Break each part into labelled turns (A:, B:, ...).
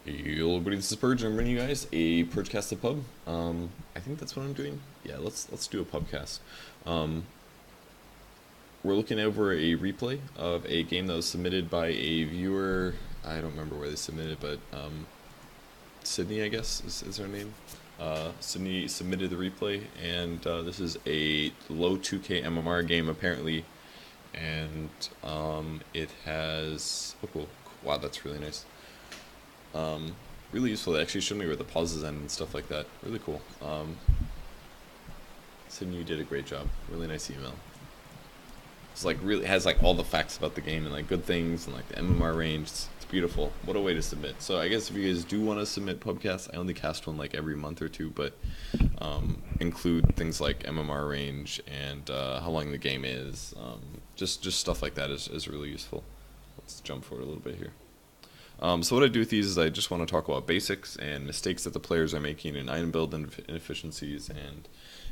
A: Hello everybody, this is Purge, and I'm bringing you guys a Purgecast of Pub. I think that's what I'm doing. Yeah, let's do a pubcast. Um, we're looking over a replay of a game that was submitted by a viewer. I don't remember where they submitted, but Sydney, I guess, is her name. Sydney submitted the replay, and this is a low 2K MMR game apparently, and it has. Oh, cool! Wow, that's really nice. Really useful. They actually showed me where the pauses end and stuff like that. Really cool. Sydney, you did a great job. Really nice email. It's like really has like all the facts about the game and like good things and like the MMR range. It's beautiful. What a way to submit. So I guess if you guys do want to submit pubcasts, I only cast one like every month or two, but include things like MMR range and how long the game is. Just stuff like that is really useful. Let's jump forward a little bit here. So what I do with these is I just want to talk about basics and mistakes that the players are making in item build inefficiencies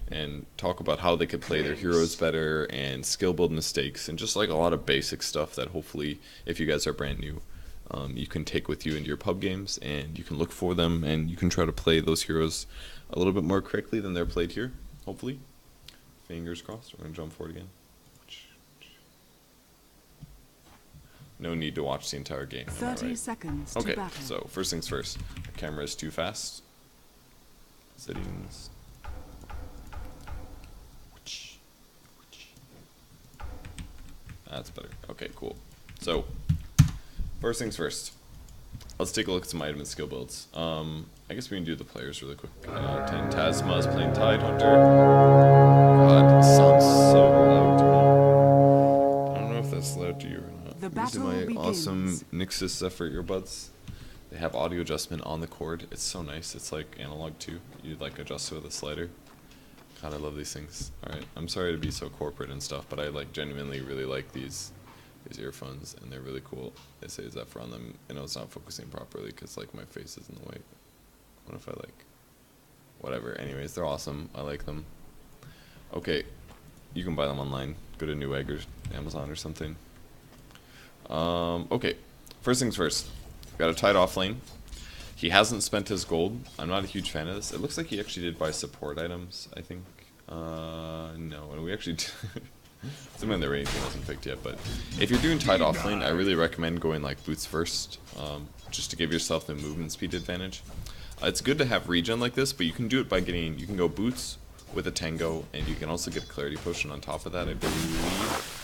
A: and talk about how they could play their heroes better and skill build mistakes and just like a lot of basic stuff that hopefully if you guys are brand new you can take with you into your pub games and you can look for them and you can try to play those heroes a little bit more correctly than they're played here, hopefully. Fingers crossed. We're going to jump forward again. No need to watch the entire game.
B: 30
A: right?
B: seconds
A: Okay,
B: to battle.
A: so first things first. The camera is too fast. Settings. That's better. Okay, cool. So, first things first. Let's take a look at some item and skill builds. I guess we can do the players really quick. 10 Tasma is playing Tide Hunter. God, it sounds so loud to me. I don't know if that's loud to you or not.
B: The
A: These are
B: battle
A: my
B: begins.
A: awesome Nixus Zephyr earbuds. They have audio adjustment on the cord. It's so nice. It's like analog too. You like adjust it with a slider. God, I love these things. Alright, I'm sorry to be so corporate and stuff, but I like genuinely really like these earphones, and they're really cool. They say Zephyr on them. I know it's not focusing properly because like my face is in the way. What if I like... Whatever. Anyways, they're awesome. I like them. Okay, you can buy them online. Go to Newegg or Amazon or something. Okay, first things first. Got a Tide off lane. He hasn't spent his gold. I'm not a huge fan of this. It looks like he actually did buy support items, I think. No, and we actually... Some in the range wasn't picked yet, but if you're doing Tide off lane, I really recommend going like boots first, just to give yourself the movement speed advantage. It's good to have regen like this, but you can do it by getting... You can go boots with a tango, and you can also get a clarity potion on top of that, I believe.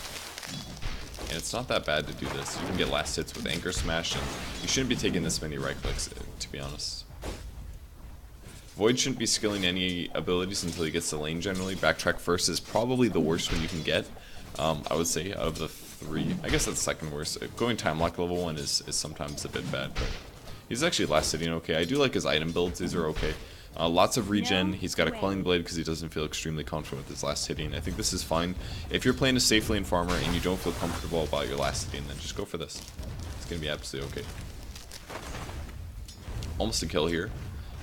A: And it's not that bad to do this. You can get last hits with Anchor Smash, and you shouldn't be taking this many right clicks, to be honest. Void shouldn't be skilling any abilities until he gets to lane generally. Backtrack first is probably the worst one you can get, I would say, out of the three. I guess that's second worst. Going time lock level 1 is sometimes a bit bad, but he's actually last hitting okay. I do like his item builds. These are okay. Lots of regen. He's got a Quelling Blade because he doesn't feel extremely confident with his last hitting. I think this is fine. If you're playing a safe lane farmer and you don't feel comfortable about your last hitting, then just go for this. It's going to be absolutely okay. Almost a kill here.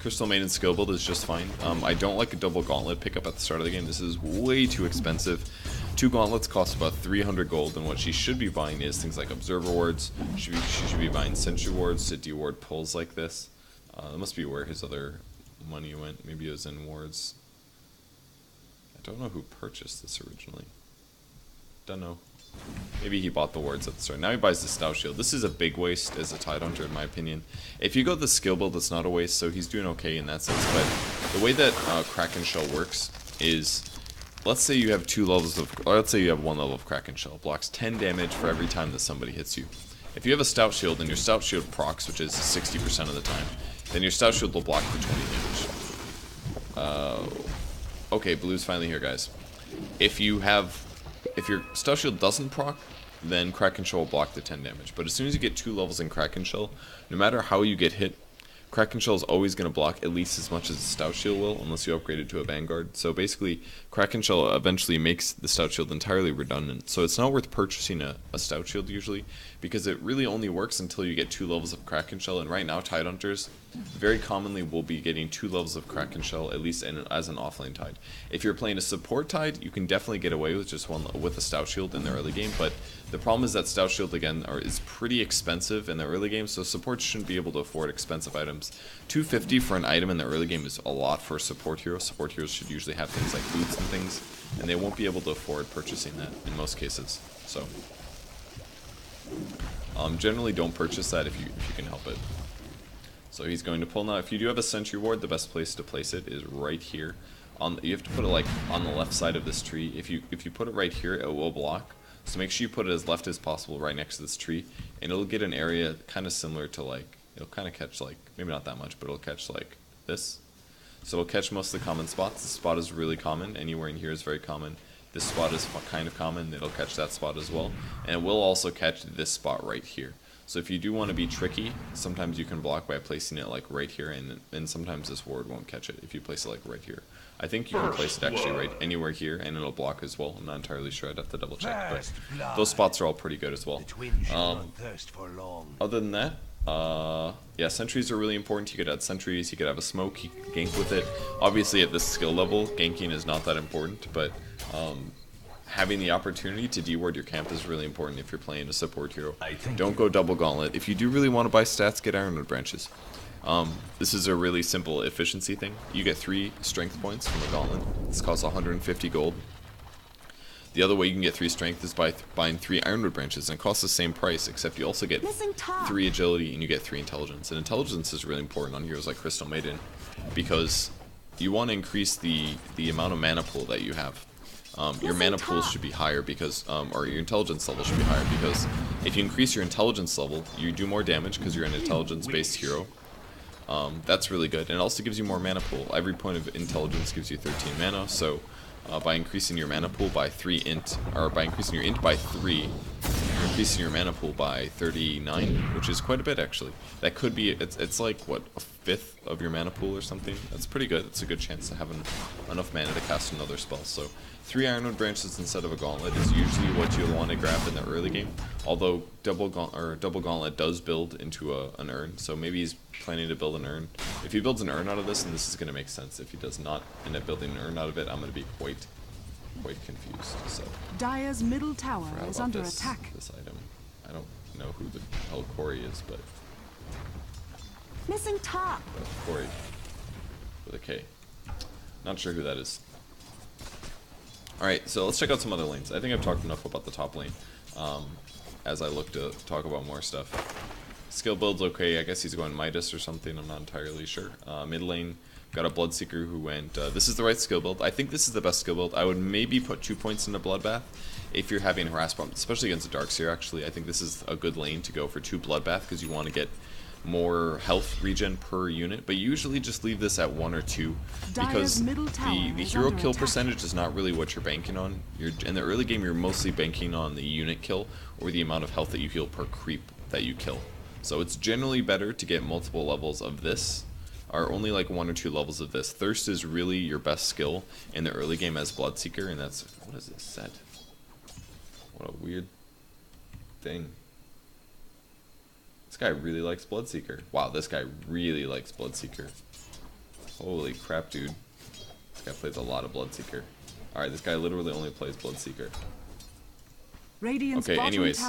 A: Crystal Maiden skill build is just fine. I don't like a double gauntlet pickup at the start of the game. This is way too expensive. 2 gauntlets cost about 300 gold, and what she should be buying is things like Observer Wards. She should be buying Sentry Wards to deward pulls like this. That must be where his other money went. Maybe it was in wards. I don't know who purchased this originally. Don't know. Maybe he bought the wards at the start. Now he buys the Stout Shield. This is a big waste as a Tide Hunter in my opinion. If you go the skill build, it's not a waste, so he's doing okay in that sense. But the way that Kraken Shell works is, let's say you have 2 levels of, or let's say you have 1 level of Kraken Shell. Blocks 10 damage for every time that somebody hits you. If you have a Stout Shield and your Stout Shield procs, which is 60% of the time, then your Stout Shield will block for 20 damage. Okay, blue's finally here, guys. If your Stout Shield doesn't proc, then Kraken Shell will block the 10 damage. But as soon as you get 2 levels in Kraken Shell, no matter how you get hit, Kraken Shell is always going to block at least as much as the Stout Shield will, unless you upgrade it to a Vanguard. So basically, Kraken Shell eventually makes the Stout Shield entirely redundant. So it's not worth purchasing a Stout Shield usually, because it really only works until you get 2 levels of Kraken Shell. And right now, Tide Hunters very commonly will be getting 2 levels of Kraken Shell, at least as an offlane Tide. If you're playing a support Tide, you can definitely get away with just one with a Stout Shield in the early game, but the problem is that Stout Shield, again, is pretty expensive in the early game, so supports shouldn't be able to afford expensive items. $250 for an item in the early game is a lot for a support hero. Support heroes should usually have things like boots and things, and they won't be able to afford purchasing that in most cases. So, generally don't purchase that if you can help it. So he's going to pull now. If you do have a Sentry Ward, the best place to place it is right here. You have to put it like on the left side of this tree. If you put it right here, it will block. So make sure you put it as left as possible right next to this tree, and it'll get an area kind of similar to like, it'll kind of catch like, maybe not that much, but it'll catch like this. So it'll catch most of the common spots. This spot is really common. Anywhere in here is very common. This spot is kind of common. It'll catch that spot as well. And it will also catch this spot right here. So if you do want to be tricky, sometimes you can block by placing it like right here, and sometimes this ward won't catch it if you place it like right here. I think you can place it actually right anywhere here, and it'll block as well. I'm not entirely sure. I'd have to double check, but those spots are all pretty good as well. Other than that, yeah, sentries are really important. You could add sentries, you could have a smoke, you can gank with it. Obviously at this skill level, ganking is not that important, but having the opportunity to deward your camp is really important if you're playing a support hero. Don't go double gauntlet. If you do really want to buy stats, get Ironwood branches. This is a really simple efficiency thing. You get 3 strength points from a gauntlet. This costs 150 gold. The other way you can get 3 strength is by buying 3 Ironwood branches, and it costs the same price, except you also get 3 agility and you get 3 intelligence. And intelligence is really important on heroes like Crystal Maiden, because you want to increase the amount of mana pool that you have. Your mana pool should be higher because, or your intelligence level should be higher, because if you increase your intelligence level, you do more damage because you're an intelligence-based hero. That's really good, and it also gives you more mana pool. Every point of intelligence gives you 13 mana, so by increasing your mana pool by 3 int, or by increasing your int by 3, you're increasing your mana pool by 39, which is quite a bit actually. That could be, it's like, what, a fifth of your mana pool or something? That's pretty good. It's a good chance to have enough mana to cast another spell. So 3 Ironwood branches instead of a gauntlet is usually what you'll want to grab in the early game, although double gauntlet does build into an urn, so maybe he's planning to build an urn. If he builds an urn out of this, and this is going to make sense. If he does not end up building an urn out of it, I'm going to be quite confused. So
B: Dire's middle tower is under attack.
A: This item, I don't know who the hell Corey is, but
B: missing top.
A: Corey with a K. Not sure who that is. Alright, so let's check out some other lanes. I think I've talked enough about the top lane as I look to talk about more stuff. Skill build's okay. I guess he's going Midas or something. I'm not entirely sure. Mid lane, got a Bloodseeker who went... this is the right skill build. I think this is the best skill build. I would maybe put 2 points into Bloodbath if you're having harass bump, especially against a Darkseer, actually. I think this is a good lane to go for 2 Bloodbath because you want to get more health regen per unit, but you usually just leave this at 1 or 2 because the hero kill percentage is not really what you're banking on. In the early game, you're mostly banking on the unit kill or the amount of health that you heal per creep that you kill. So it's generally better to get multiple levels of this, or only like 1 or 2 levels of this. Thirst is really your best skill in the early game as Bloodseeker, and that's... what is this set? What a weird thing. This guy really likes Bloodseeker. Wow, this guy really likes Bloodseeker. Holy crap, dude. This guy plays a lot of Bloodseeker. Alright, this guy literally only plays Bloodseeker. Okay, anyways.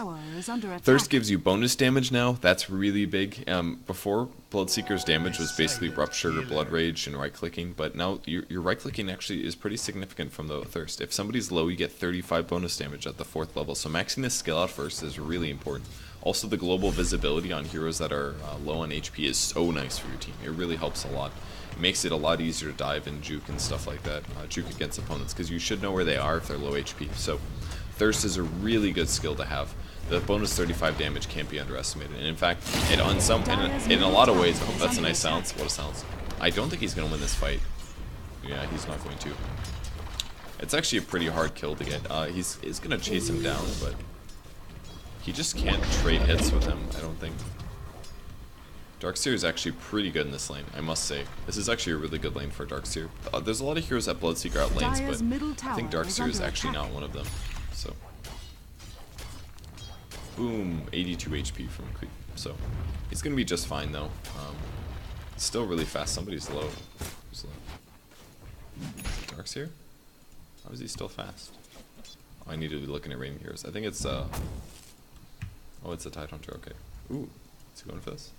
A: Thirst gives you bonus damage now. That's really big. Before, Bloodseeker's damage was basically Rupture, Blood Rage, and right-clicking, but now your right-clicking actually is pretty significant from the Thirst. If somebody's low, you get 35 bonus damage at the 4th level, so maxing this skill out first is really important. Also, the global visibility on heroes that are low on HP is so nice for your team. It really helps a lot. It makes it a lot easier to dive and juke and stuff like that. Juke against opponents, because you should know where they are if they're low HP. So, Thirst is a really good skill to have. The bonus 35 damage can't be underestimated. And in fact, in a lot of ways, oh, that's a nice silence. What a silence. I don't think he's going to win this fight. Yeah, he's not going to. It's actually a pretty hard kill to get. He's going to chase him down, but... he just can't trade hits with him, I don't think. Darkseer is actually pretty good in this lane, I must say. This is actually a really good lane for Darkseer. There's a lot of heroes that Bloodseeker out lanes, but I think Darkseer is actually not one of them. So, boom, 82 HP from Creep. So, he's gonna be just fine though. Still really fast. Somebody's low. Who's low? Darkseer? How is he still fast? Oh, I need to be looking at rating heroes. I think it's oh, it's a Tidehunter. Okay. Ooh, is he going for this?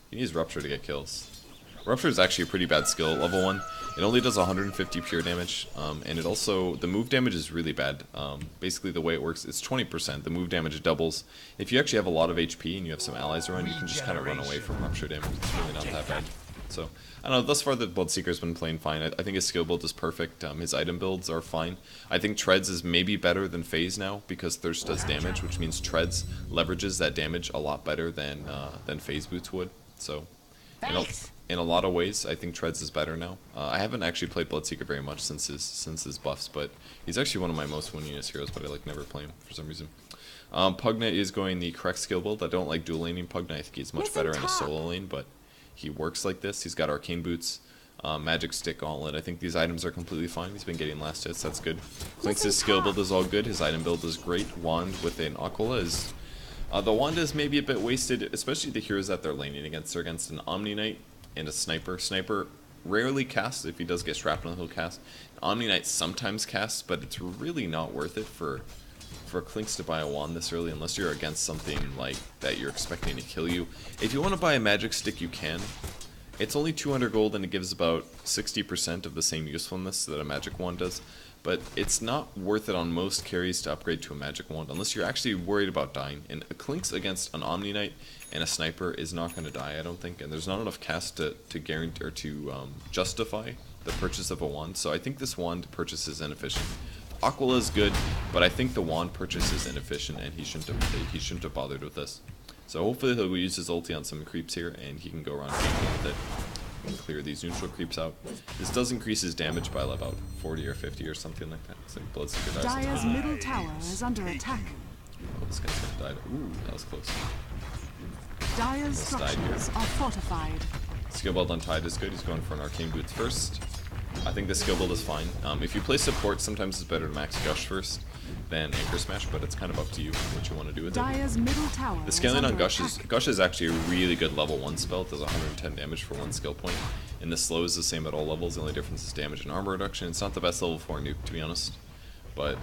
A: He needs Rupture to get kills. Rupture is actually a pretty bad skill, level 1. It only does 150 pure damage, and it also, the move damage is really bad. Basically the way it works, it's 20%, the move damage doubles. If you actually have a lot of HP and you have some allies around, you can just kind of run away from Rupture damage. It's really not that bad. So, I don't know, thus far the Bloodseeker's been playing fine. I think his skill build is perfect, his item builds are fine. I think Treads is maybe better than Phase now, because Thirst does damage, which means Treads leverages that damage a lot better than Phase Boots would. So, in a lot of ways, I think Treads is better now. I haven't actually played Bloodseeker very much since his buffs, but he's actually one of my most winningest heroes, but I like never play him for some reason. Pugna is going the correct skill build. I don't like dual laning Pugna. I think he's much better in a solo lane, but he works like this. He's got Arcane Boots, Magic Stick, Gauntlet. I think these items are completely fine. He's been getting last hits, that's good. Clink's skill build is all good. His item build is great. Wand with an Aquila is... the Wand is maybe a bit wasted, especially the heroes that they're laning against. They're against an Omni Knight and a Sniper. Sniper rarely casts. If he does get shrapnel, he'll cast. Omni Knight sometimes casts, but it's really not worth it for Clinks to buy a Wand this early unless you're against something like that you're expecting to kill you. If you want to buy a Magic Stick, you can. It's only 200 gold and it gives about 60% of the same usefulness that a Magic Wand does. But it's not worth it on most carries to upgrade to a Magic Wand unless you're actually worried about dying. And a Clinks against an Omni Knight and a Sniper is not going to die, I don't think. And there's not enough cast to guarantee or to justify the purchase of a Wand. So I think this Wand purchase is inefficient. Aquila is good, but I think the Wand purchase is inefficient and he shouldn't have bothered with this. So hopefully he'll use his ulti on some creeps here and he can go around with it. And clear these neutral creeps out. This does increase his damage by about 40 or 50 or something like that. It's like Bloodseeker dies.
B: Dire's middle tower is under attack.
A: Oh, this guy's gonna die. Ooh, that was close.
B: Dire's structures are fortified.
A: Skill build on Tide is good. He's going for an Arcane Boots first. I think the skill build is fine. If you play support, sometimes it's better to max Gush first than Anchor Smash, but it's kind of up to you what you want to do with
B: Dire's middle tower
A: it. The scaling on Gush is actually a really good level 1 spell. It does 110 damage for 1 skill point. And the slow is the same at all levels. The only difference is damage and armor reduction. It's not the best level 4 nuke, to be honest. But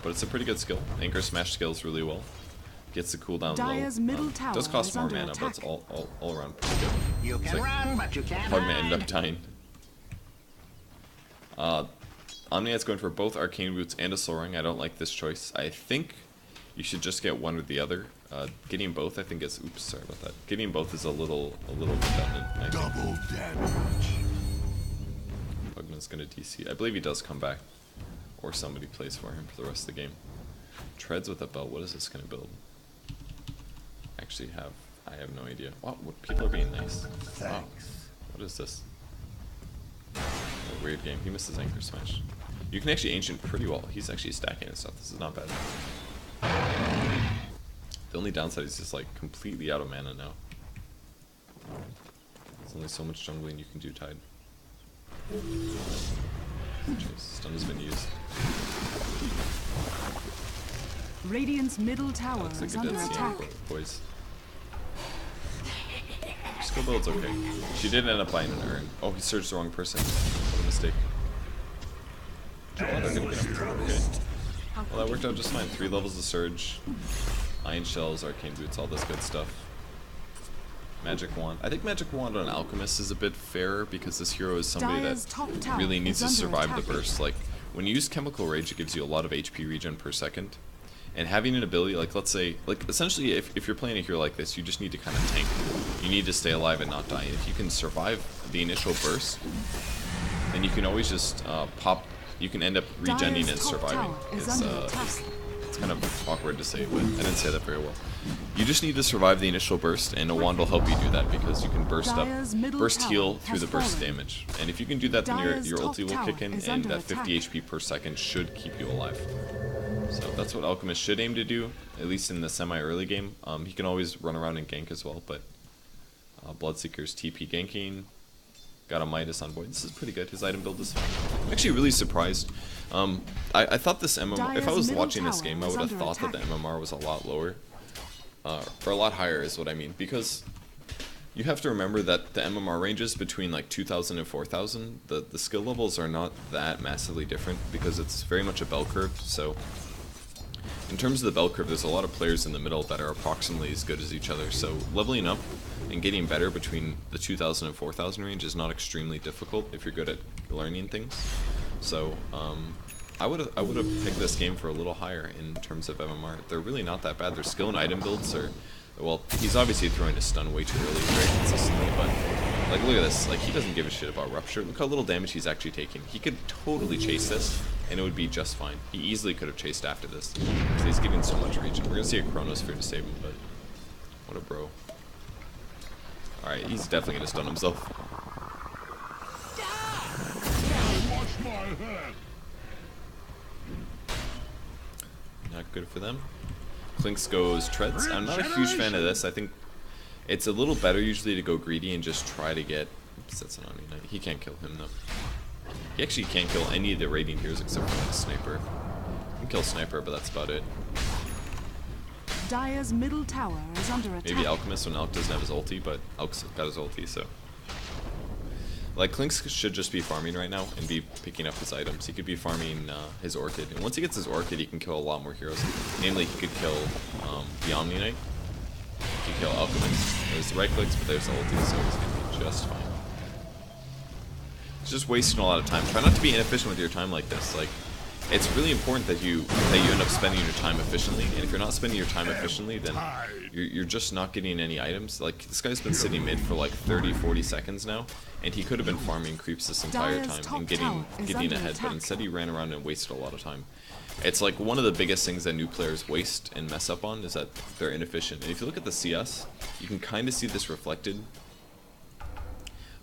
A: it's a pretty good skill. Anchor Smash scales really well. Gets the cooldown
B: Dire's
A: low.
B: Middle tower
A: Does cost more mana,
B: attack.
A: but it's all around pretty good.
C: You can run, but you can't
A: Pugna
C: hide.
A: ended up dying. Omniat's going for both Arcane Boots and a Soul Ring. I don't like this choice. I think you should just get one or the other. Getting both, I think is... Oops, sorry about that. Getting both is a little redundant. I think.
C: Double damage.
A: Pugna's going to DC. I believe he does come back. Or somebody plays for him for the rest of the game. Treads with a belt. What is this going to build? I have no idea. Wow, people are being nice. Wow. What is this? A weird game. He missed his Anchor Smash. You can actually Ancient pretty well. He's actually stacking and stuff. This is not bad. The only downside is just like completely out of mana now. There's only so much jungling you can do Tide. Jeez, stun has been used.
B: Radiant's middle tower
A: Looks like
B: is
A: a
B: under
A: dead
B: attack.
A: CM, boys. Skill build's okay. She did end up buying an urn. Oh, he searched the wrong person. What a mistake. Oh, they're gonna get him. Okay. Well, that worked out just fine. 3 levels of Surge, Iron Shells, Arcane Boots, all this good stuff. Magic Wand. I think Magic Wand on Alchemist is a bit fairer because this hero is somebody
B: Dire's
A: that
B: top tower
A: really needs to
B: is under
A: survive the
B: attack.
A: burst. Like, when you use Chemical Rage, it gives you a lot of HP regen per second. And having an ability, like, let's say, like, essentially, if you're playing a hero like this, you just need to kind of tank. You need to stay alive and not die. And if you can survive the initial burst, then you can always just pop. You can end up regenning
B: Dire's
A: and
B: top
A: surviving.
B: tower is under attack.
A: It's kind of awkward to say, but I didn't say that very well. You just need to survive the initial burst, and a wand will help you do that because you can burst
B: Dire's middle
A: burst heal
B: tower
A: through
B: has
A: the burst
B: fallen.
A: damage. And if you can do that, then
B: Dire's
A: your
B: top
A: ulti will
B: tower
A: kick in,
B: is
A: and
B: under
A: that 50
B: attack.
A: HP per second should keep you alive. So that's what Alchemist should aim to do, at least in the semi-early game. He can always run around and gank as well, but Bloodseeker's TP ganking. Got a Midas on board. This is pretty good. His item build is fine. I'm actually really surprised. I thought this MMR, if I was watching this game, I would have thought that the MMR was a lot lower. Or a lot higher is what I mean. Because you have to remember that the MMR ranges between like 2,000 and 4,000, the skill levels are not that massively different because it's very much a bell curve. So in terms of the bell curve, there's a lot of players in the middle that are approximately as good as each other. So leveling up and getting better between the 2,000 and 4,000 range is not extremely difficult if you're good at learning things. So I would have picked this game for a little higher in terms of MMR. They're really not that bad. Their skill and item builds are, well, he's obviously throwing his stun way too early very consistently, but like look at this, like he doesn't give a shit about Rupture. Look how little damage he's actually taking. He could totally chase this and it would be just fine. He easily could have chased after this because he's getting so much reach. And we're gonna see a Chronosphere to save him, but what a bro. Alright, he's definitely gonna stun himself. Not good for them. Clinks goes Treads. I'm not a huge fan of this. I think it's a little better usually to go greedy and just try to get... Oops, that's an Omni Knight. He can't kill him though. He actually can't kill any of the Radiant heroes except for the Sniper. He can kill Sniper, but that's about it.
B: Dire's middle tower is under attack.
A: Maybe Alchemist when Alk doesn't have his ulti, but Alk's got his ulti, so... Like, Clinks should just be farming right now and be picking up his items. He could be farming his Orchid, and once he gets his Orchid, he can kill a lot more heroes. Namely, he could kill the Omni Knight. He could kill Alchemist. There's the right clicks, but there's the ulti, so he's gonna be just fine. It's just wasting a lot of time. Try not to be inefficient with your time like this. Like, it's really important that you end up spending your time efficiently, and if you're not spending your time efficiently, then you're just not getting any items. Like, this guy's been sitting mid for like 30-40 seconds now, and he could have been farming creeps this entire time and getting ahead, but instead he ran around and wasted a lot of time. It's like one of the biggest things that new players waste and mess up on is that they're inefficient. And if you look at the CS, you can kind of see this reflected.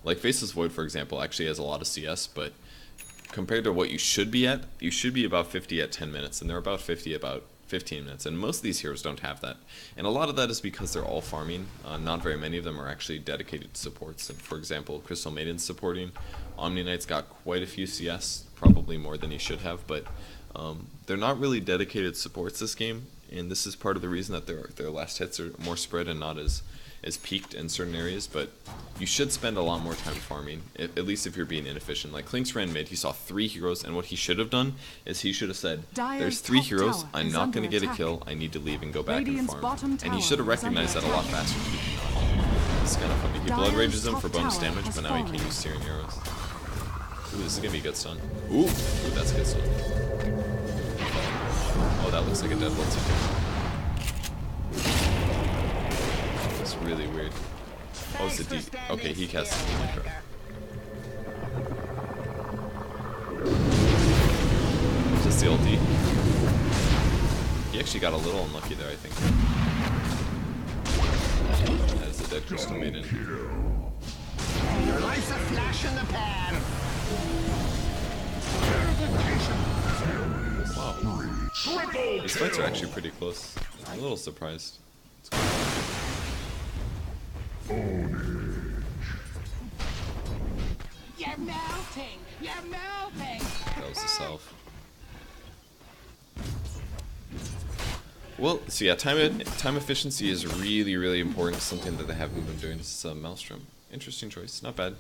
A: Like Faceless Void, for example, actually has a lot of CS, but compared to what you should be at, you should be about 50 at 10 minutes, and they're about 50 about 15 minutes, and most of these heroes don't have that. And a lot of that is because they're all farming. Not very many of them are actually dedicated supports. And for example, Crystal Maiden's supporting. Omni Knight's got quite a few CS, probably more than he should have, but they're not really dedicated supports this game, and this is part of the reason that their last hits are more spread and not as peaked in certain areas. But you should spend a lot more time farming, at least if you're being inefficient. Like Clinks ran mid, he saw 3 heroes, and what he should have done is he should have said, there's 3 heroes, I'm not going to get a kill, I need to leave and go back and farm. And he should have recognized that a lot faster. It's kind of funny. He blood rages him for bonus damage, but now he can use Searing Arrows. Ooh, this is going to be a good stun. Ooh, that's a good stun. Oh, that looks like a dead Bloodseeker. It's really weird. Oh, it's a D. Okay, he cast the micro. Just the ulti. He actually got a little unlucky there, I think. That is a dead Crystal Maiden.
C: Your life's a flash in the pan.
A: Wow. These fights are actually pretty close. I'm a little surprised.
C: You're melting. You're melting.
A: That was the self. Well, so yeah, time efficiency is really, really important. Something that they haven't been doing. This is Maelstrom. Interesting choice. Not bad.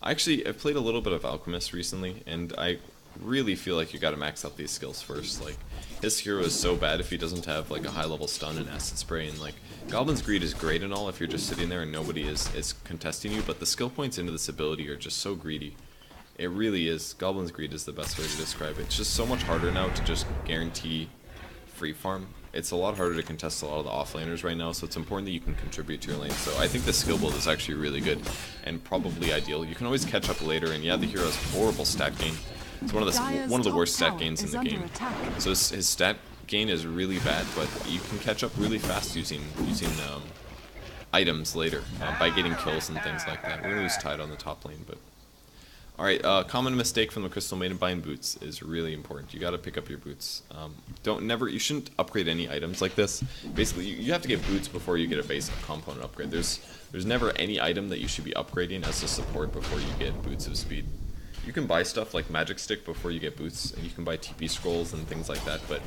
A: I've played a little bit of Alchemist recently, and I really feel like you gotta max out these skills first. Like, his hero is so bad if he doesn't have like a high level stun and acid spray, and like Goblin's Greed is great and all if you're just sitting there and nobody is contesting you, but the skill points into this ability are just so greedy. It really is. Goblin's Greed is the best way to describe it. It's just so much harder now to just guarantee free farm. It's a lot harder to contest a lot of the offlaners right now, so it's important that you can contribute to your lane. So I think the skill build is actually really good and probably ideal. You can always catch up later, and yeah, the hero has horrible stat gain. It's one of the worst stat gains in the game. So his stat gain is really bad, but you can catch up really fast using items later by getting kills and things like that. We're gonna lose Tide on the top lane, but Alright, common mistake from the Crystal Maiden buying boots is really important. You gotta pick up your boots. You shouldn't upgrade any items like this. Basically, you have to get boots before you get a basic component upgrade. There's never any item that you should be upgrading as a support before you get boots of speed. You can buy stuff like Magic Stick before you get boots, and you can buy TP scrolls and things like that, but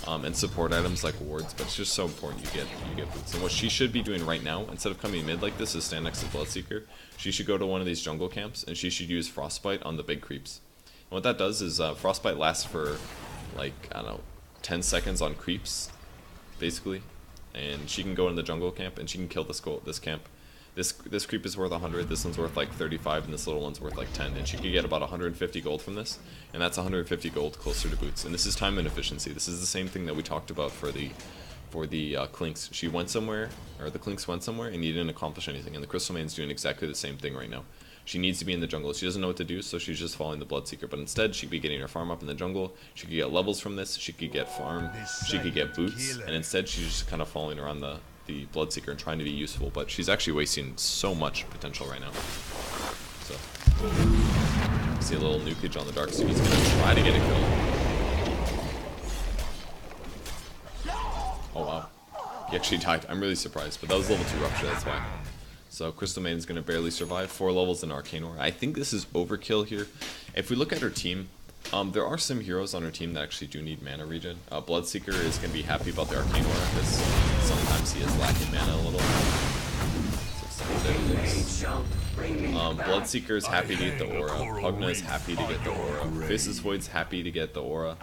A: and support items like wards, but it's just so important you get boots. And what she should be doing right now, instead of coming mid like this, is stand next to Bloodseeker. She should go to one of these jungle camps, and she should use Frostbite on the big creeps. And what that does is Frostbite lasts for, like, I don't know, 10 seconds on creeps, basically. And she can go in the jungle camp, and she can kill this camp. This creep is worth 100, this one's worth like 35, and this little one's worth like 10. And she could get about 150 gold from this, and that's 150 gold closer to boots. And this is time and efficiency. This is the same thing that we talked about for the Clinks. She went somewhere, or the Clinks went somewhere, and you didn't accomplish anything. And the Crystal Maiden's doing exactly the same thing right now. She needs to be in the jungle. She doesn't know what to do, so she's just following the Bloodseeker. But instead, she'd be getting her farm up in the jungle. She could get levels from this. She could get farm. She could get boots. And instead, she's just kind of following around the Bloodseeker and trying to be useful. But she's actually wasting so much potential right now. So, see a little nukage on the Dark Sea. He's going to try to get a kill. Oh, wow. He actually died. I'm really surprised. But that was level 2 Rupture, that's why. So Crystal Maiden's going to barely survive. 4 levels in Arcane Aura. I think this is overkill here. If we look at her team, there are some heroes on her team that actually do need mana regen. Bloodseeker is going to be happy about the Arcane Aura because sometimes he is lacking mana a little. Bloodseeker is happy to get the aura. Pugna is happy to get the aura. Faceless Void's happy to get the aura.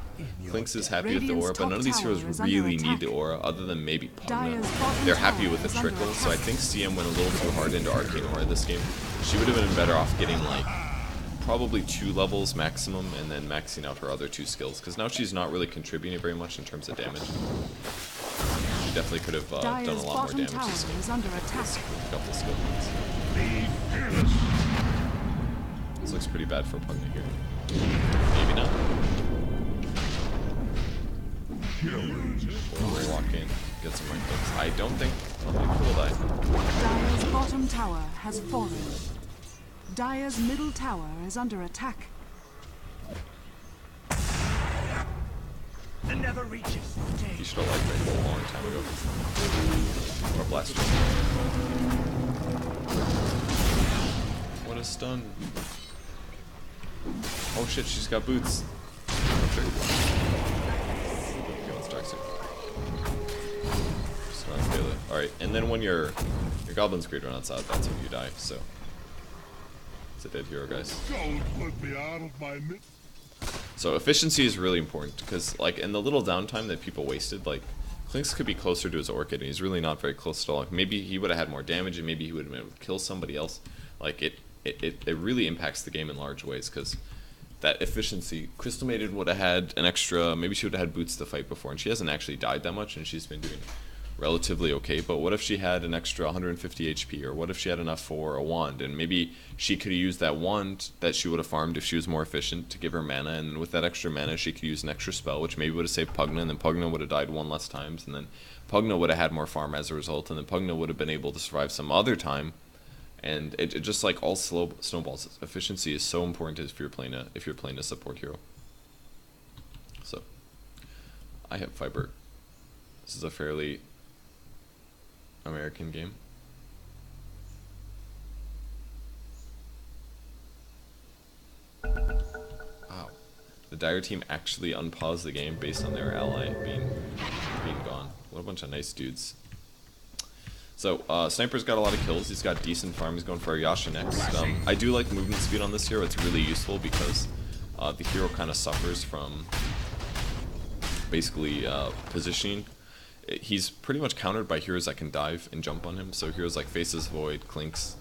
A: Clinks is happy with the aura, but none of these heroes really need the aura other than maybe Pugna. They're happy with the trickle, so I think CM went a little too hard into Arcane Aura this game. She would have been better off getting like probably 2 levels maximum and then maxing out her other 2 skills, because now she's not really contributing very much in terms of damage. She definitely could have done a lot more damage this game. Pick up the skill points. This looks pretty bad for Pugna here. Maybe not. We'll walk in, get some right clicks. I don't think he will die.
B: Dire's bottom tower has fallen. Dire's middle tower is under attack.
C: It never reaches.
A: He should have liked that a long time ago. Or blast him. What a stun. Oh shit, she's got boots. Okay, let's dark suit. Just gonna fail it. Alright, and then when your goblin's great runs out, that's when you die, so. It's a dead hero, guys.
D: Don't put me out of my mid.
A: So efficiency is really important, because like in the little downtime that people wasted, like Clinks could be closer to his Orchid, and he's really not very close at all. Like, maybe he would have had more damage, and maybe he would have been able to kill somebody else. Like it really impacts the game in large ways, because that efficiency, Crystal Maiden would have had an extra, maybe she would have had boots to fight before, and she hasn't actually died that much, and she's been doing relatively okay. But what if she had an extra 150 HP, or what if she had enough for a wand, and maybe she could have used that wand that she would have farmed if she was more efficient to give her mana, and with that extra mana she could use an extra spell, which maybe would have saved Pugna, and then Pugna would have died 1 less times, and then Pugna would have had more farm as a result, and then Pugna would have been able to survive some other time. And it just like all snowballs. Efficiency is so important if you're playing a support hero. So I have Fiber. This is a fairly American game. Wow. The Dire team actually unpaused the game based on their ally being gone. What a bunch of nice dudes. So, Sniper's got a lot of kills, he's got decent farm, he's going for a Yasha next. I do like movement speed on this hero, it's really useful because the hero kind of suffers from basically positioning. He's pretty much countered by heroes that can dive and jump on him, so heroes like Faceless Void, Clinks,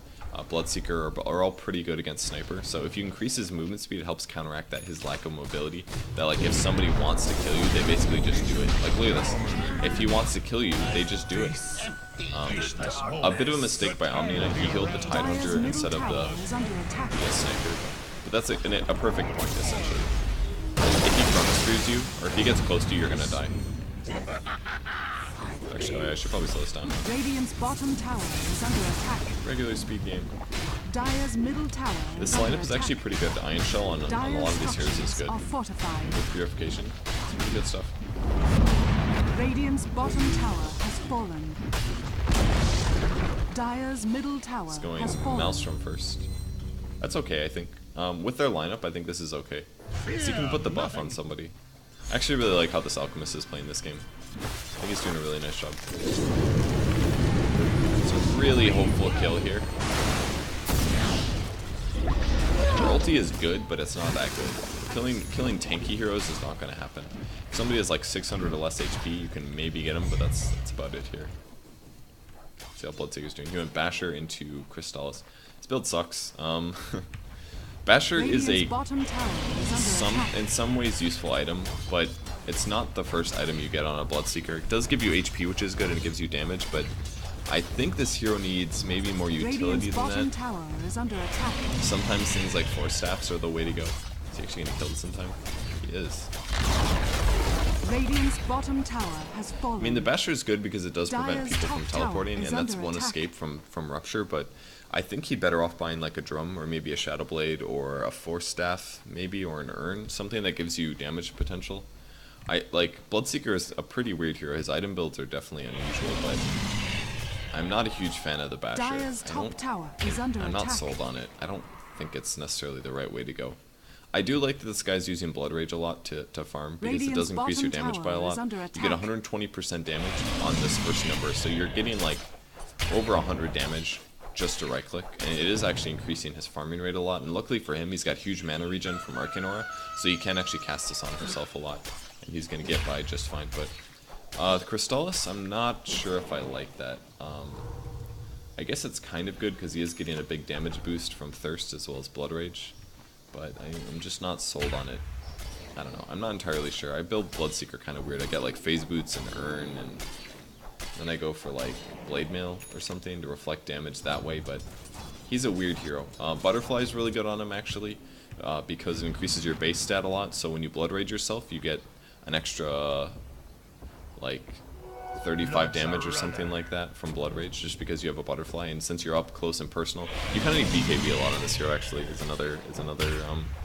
A: Bloodseeker are all pretty good against Sniper. So if you increase his movement speed, it helps counteract his lack of mobility. That like if somebody wants to kill you, they basically just do it. Like look at this. If he wants to kill you, they just do it. A bit of a mistake by Omni, he healed the Tidehunter instead of the Sniper. But that's a perfect point essentially. If he front screws you, or if he gets close to you, you're gonna die. Actually, oh yeah, I should probably slow this down.
B: Radiant's bottom tower is under attack.
A: Regular speed game.
B: Dire's middle tower
A: This
B: is under
A: lineup is
B: attack.
A: actually pretty good. The Iron Shell on a lot of these heroes is good.
B: Are fortified.
A: With Purification, it's pretty good stuff.
B: Radiant's bottom tower has fallen. Dire's middle tower
A: It's going
B: has fallen.
A: Maelstrom first. That's okay, I think. With their lineup, I think this is okay. So you can put the buff on somebody. I actually really like how this Alchemist is playing this game. I think he's doing a really nice job. It's a really hopeful kill here. Her ulti is good, but it's not that good. Killing tanky heroes is not going to happen. If somebody has like 600 or less HP, you can maybe get him, but that's about it here. See how Bloodseeker's doing. He went Basher into Crystallis. This build sucks. Basher is a in some ways useful item, but it's not the first item you get on a Bloodseeker. It does give you HP, which is good, and it gives you damage, but I think this hero needs maybe more utility than that.
B: Tower is under attack.
A: Sometimes things like Force Staffs are the way to go. Is he actually gonna kill this in time? He is.
B: Radiant's bottom tower has fallen.
A: I mean, the Basher is good because it does prevent
B: Dire's
A: people from
B: top tower
A: teleporting,
B: is
A: and that's
B: under
A: one
B: attack.
A: escape from Rupture, but I think he'd better off buying like a Drum or maybe a Shadow Blade or a Force Staff, maybe, or an Urn, something that gives you damage potential. Bloodseeker is a pretty weird hero. His item builds are definitely unusual, but I'm not a huge fan of the Basher.
B: Dire's top tower is under
A: I'm
B: attack.
A: not sold on it. I don't think it's necessarily the right way to go. I do like that this guy's using Blood Rage a lot to farm, because it does increase your damage by a lot. You get 120% damage on this first number, so you're getting like over 100 damage just to right click, and it is actually increasing his farming rate a lot, and luckily for him, he's got huge mana regen from Arcane Aura, so he can actually cast this on himself a lot, and he's going to get by just fine. But the Crystallis, I'm not sure if I like that. I guess it's kind of good because he is getting a big damage boost from Thirst as well as Blood Rage, but I'm just not sold on it. I don't know, I'm not entirely sure. I build Bloodseeker kind of weird. I get like Phase Boots and Urn, and then I go for like Blade Mail or something to reflect damage that way, but he's a weird hero. Butterfly is really good on him actually, because it increases your base stat a lot, so when you Blood Rage yourself, you get an extra like 35 damage or something like that from Blood Rage, just because you have a Butterfly, and since you're up close and personal, you kind of need BKB a lot on this hero actually. It's another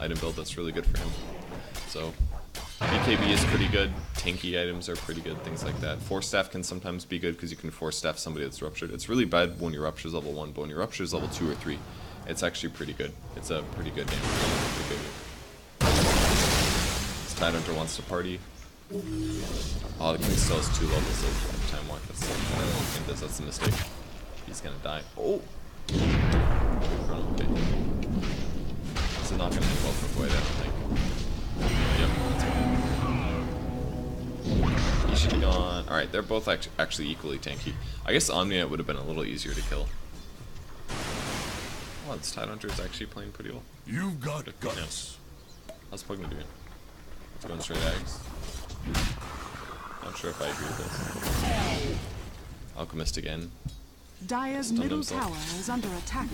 A: item build that's really good for him. So BKB is pretty good, tanky items are pretty good, things like that. Force Staff can sometimes be good because you can Force Staff somebody that's Ruptured. It's really bad when your Rupture is level 1, but when your Rupture is level 2 or 3, it's actually pretty good. It's a pretty good damage. Pretty good. This Tidehunter wants to party. Oh, the king still has 2 levels of time walk. That's, I don't think that's a mistake. He's gonna die. Oh! Okay. This is not gonna end well for Void, I don't think. Yep, that's okay. He should have gone. Alright, they're both actually equally tanky. I guess Omniate would have been a little easier to kill. Oh, this Tidehunter is actually playing pretty well.
D: You've got guts.
A: How's Pugna doing? It's going straight Ags. Not sure if I agree with this. Alchemist again.
B: Dire's
A: Stunned
B: middle
A: himself.
B: tower is under attack.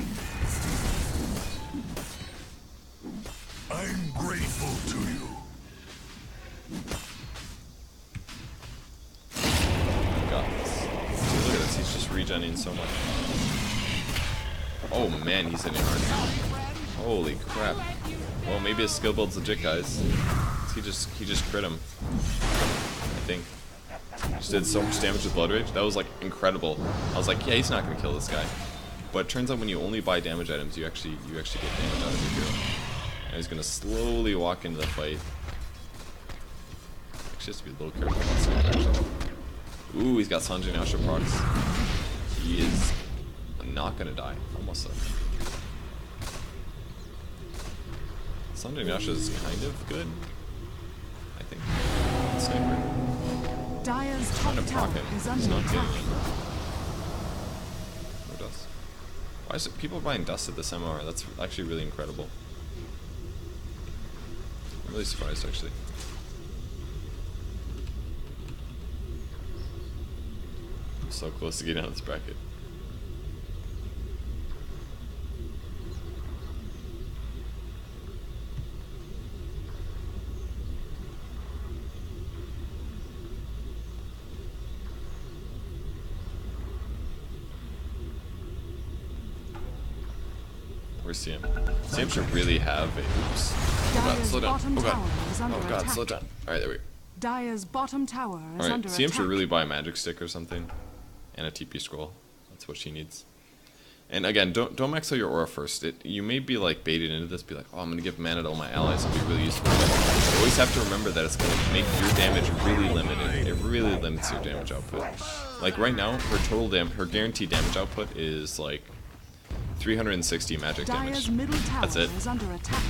D: I'm grateful to you.
A: Got this. See, look at this. He's just regenning so much. Oh man, he's hitting hard. Holy crap. Well, maybe his skill build's legit, guys. He just crit him. I think. Just did so much damage with Blood Rage. That was like incredible. I was like, yeah, he's not gonna kill this guy. But it turns out when you only buy damage items, you actually get damage out of your hero. And he's gonna slowly walk into the fight. Actually, has to be a little careful about this actually. Ooh, he's got Sanjay Yasha procs. He is not gonna die. Almost so. Sanjay Yasha is kind of good, I think. Sniper.
B: Dire's
A: Trying
B: top
A: to
B: tower
A: proc him.
B: is
A: He's
B: under
A: not
B: attack.
A: getting him. No dust. Why is it people buying dust at this MR? That's actually really incredible. I'm really surprised actually. I'm so close to getting out of this bracket. Where's CM? CM should really have a... Oops. Oh god,
B: Dire's
A: slow down.
B: bottom
A: Oh god.
B: tower is under
A: Oh god,
B: attack.
A: slow down. Alright, there we go.
B: Dire's bottom tower is
A: Alright,
B: under
A: CM
B: attack.
A: should really buy a magic stick or something. And a TP scroll. That's what she needs. And again, don't max out your aura first. You may be like baited into this, be like, oh, I'm gonna give mana to all my allies, it'll be really useful. But you always have to remember that it's gonna make your damage really limited. It really limits your damage output. Like right now, her guaranteed damage output is like 360 magic
B: Dire's
A: damage.
B: middle tower
A: That's it.
B: is under attack.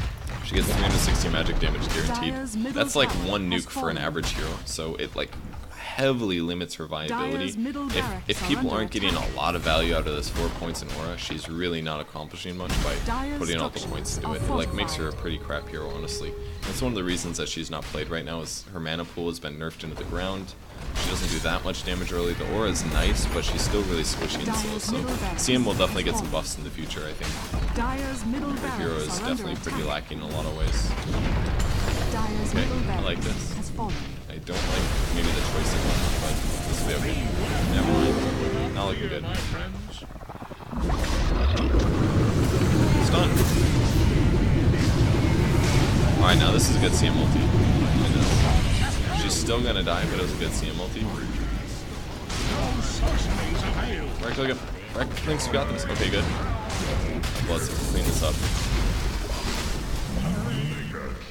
A: She gets 360 magic damage
B: Dire's
A: guaranteed.
B: middle
A: That's like
B: tower
A: one
B: has
A: nuke for an
B: fallen.
A: average hero, so it like heavily limits her viability.
B: Dire's middle barracks
A: If
B: are
A: people
B: under
A: aren't getting
B: attack.
A: a lot of value out of this 4 points in aura, she's really not accomplishing much by
B: Dire's
A: putting all the
B: structures
A: points into
B: are
A: it. It like makes her a
B: fortified.
A: pretty crap hero, honestly. That's one of the reasons that she's not played right now is her mana pool has been nerfed into the ground. She doesn't do that much damage early. The aura is nice, but she's still really squishy and slow.
B: Dire's
A: So
B: middle barracks
A: CM will definitely get
B: has
A: some
B: fallen.
A: buffs in the future, I think.
B: Dire's middle
A: Her hero
B: barracks
A: is
B: are under
A: definitely pretty
B: attack.
A: lacking in a lot of ways.
B: Dire's
A: Okay,
B: middle
A: I
B: barracks
A: like this.
B: has fallen.
A: I don't like maybe the choice of one, but this will be okay. Never mind. Not looking good. Stun. Alright, now this is a good CM multi. She's still gonna die, but it was a good CM multi. Right click him. Right clicks, you got this. Okay, good. Bloodseeker, clean this up.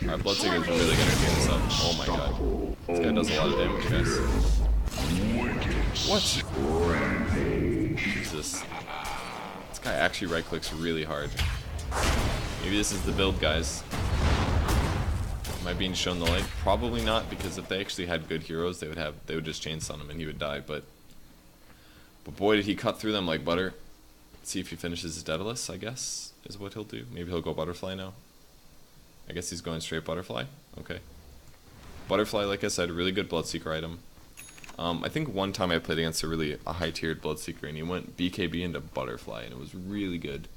A: Alright, Bloodseeker's really gonna clean this up. Oh my god. This guy does a lot of damage, guys. What? Jesus. This guy actually right clicks really hard. Maybe this is the build, guys. Am I being shown the light? Probably not, because if they actually had good heroes, they would just chain stun him and he would die, but boy did he cut through them like butter. Let's see if he finishes his Daedalus, I guess, is what he'll do. Maybe he'll go Butterfly now. I guess he's going straight Butterfly. Okay. Butterfly, like I said, really good Bloodseeker item. I think one time I played against a high-tiered Bloodseeker, and he went BKB into Butterfly, and it was really good.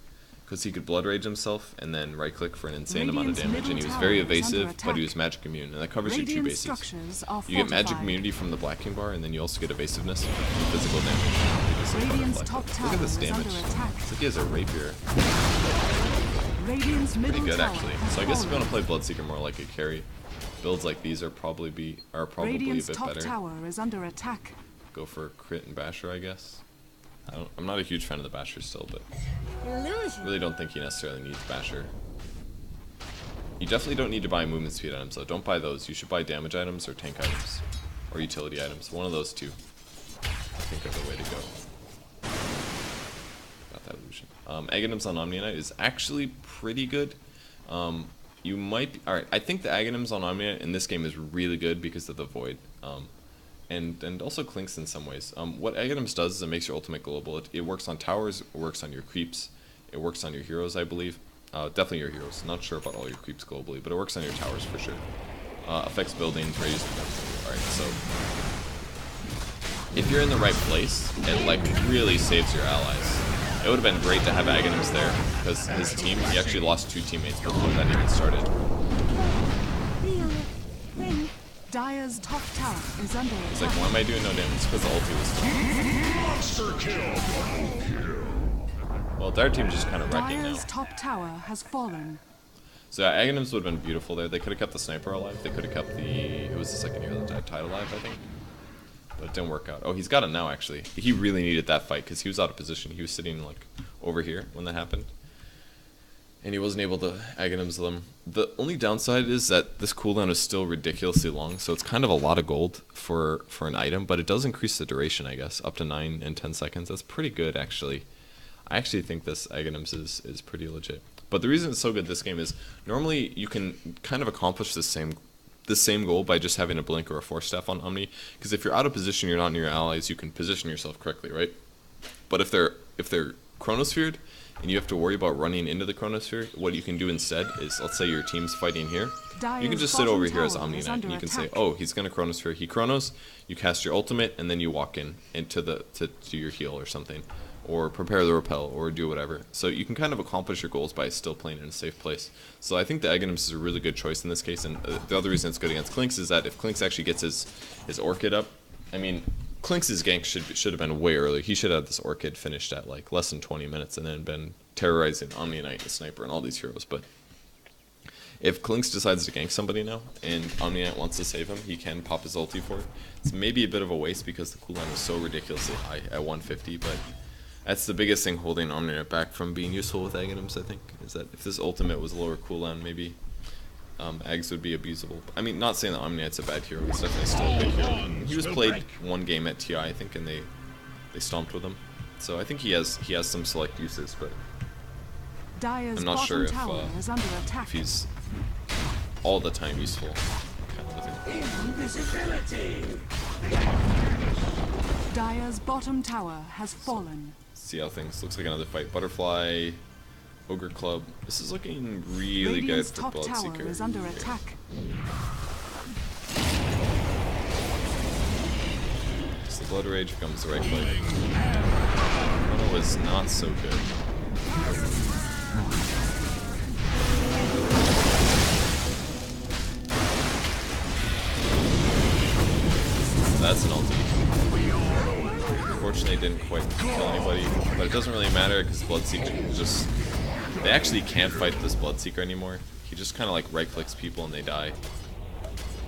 A: Because he could Blood Rage himself, and then right-click for an insane amount of
B: Radiant's
A: damage, and he
B: middle
A: was
B: tower
A: very
B: is under
A: evasive, but
B: attack.
A: he was magic immune, and that covers your two
B: Radiant
A: bases.
B: structures are
A: You get magic
B: fortified.
A: immunity from the Black King bar, and then you also get evasiveness from physical damage. Because of
B: Radiant's
A: Butterfly.
B: top
A: Look at this
B: tower is
A: damage.
B: under attack.
A: It's like he has a rapier.
B: Radiant's middle
A: Pretty good
B: tower
A: actually.
B: has
A: So I guess if you
B: fallen.
A: want to play Bloodseeker more like a carry, builds like these are probably a
B: Radiant's
A: bit
B: top
A: better.
B: tower is under attack.
A: Go for Crit and Basher, I guess. I'm not a huge fan of the Basher still, but really don't think he necessarily needs Basher. You definitely don't need to buy movement speed items though. Don't buy those. You should buy damage items or tank items. Or utility items. One of those two, I think, are the way to go. Got that illusion. Aghanims on Omni Knight is actually pretty good. You might be, alright, I think the Aghanims on Omni Knight in this game is really good because of the Void. And also Clinks in some ways. What Aghanims does is it makes your ultimate global. It works on towers, it works on your creeps, it works on your heroes, I believe. Definitely your heroes. Not sure about all your creeps globally, but it works on your towers for sure. Affects buildings, raised. Alright, so if you're in the right place, it like really saves your allies. It would have been great to have Aghanims there, because his team, he actually lost 2 teammates before that even started.
B: Dire's top tower is under
A: It's like,
B: attack.
A: why am I doing no damage? Because the ulti was still.
D: Monster kill.
A: Well, their team's just kind of wrecking now.
B: Dire's top tower has fallen.
A: So yeah, Aghanims would have been beautiful there. They could have kept the sniper alive. They could have kept the... It was the second hero that died alive, I think. But it didn't work out. Oh, he's got it now, actually. He really needed that fight because he was out of position. He was sitting, like, over here when that happened. And he wasn't able to Aghanims them. The only downside is that this cooldown is still ridiculously long, so it's kind of a lot of gold for an item, but it does increase the duration, I guess, up to 9 and 10 seconds. That's pretty good, actually. I actually think this Aghanims is pretty legit. But the reason it's so good this game is normally you can kind of accomplish the same goal by just having a blink or a force staff on Omni, because if you're out of position, you're not near your allies, you can position yourself correctly, right? But if they're chronosphered and you have to worry about running into the chronosphere, what you can do instead is, let's say your team's fighting here, you can just sit over here as Omni Knight, and you can say, oh, he's gonna chronosphere, he chronos, you cast your ultimate, and then you walk in into to do your heal or something, or prepare the repel, or do whatever. So you can kind of accomplish your goals by still playing in a safe place. So I think the Aghanims is a really good choice in this case, and the other reason it's good against Clinks is that if Clinks actually gets his Orchid up, I mean, Clinks' gank should have been way earlier. He should have this Orchid finished at like less than 20 minutes and then been terrorizing Omni Knight and Sniper and all these heroes, but if Klinks decides to gank somebody now, and Omni Knight wants to save him, he can pop his ulti for it. It's maybe a bit of a waste because the cooldown is so ridiculously high at 150, but that's the biggest thing holding Omni Knight back from being useful with Egg items, I think, is that if this ultimate was lower cooldown, maybe Eggs would be abusable. I mean, not saying that Omni Knight's a bad hero, he's definitely still a good hero. He was played one game at TI, I think, and they stomped with him. So I think he has some select uses, but I'm not sure if he's all the time useful, kind of a thing.
C: Invisibility.
B: Dire's bottom tower has fallen.
A: See how things looks like another fight. Butterfly, Ogre Club. This is looking really
B: Radiant's
A: good for
B: top
A: Bloodseeker.
B: tower is under attack.
A: Just the Blood Rage becomes the right play. Chrono is not so good. That's an ulti. Unfortunately, didn't quite kill anybody, but it doesn't really matter because Bloodseeker just... They actually can't fight this Bloodseeker anymore. He just kind of like right-clicks people and they die.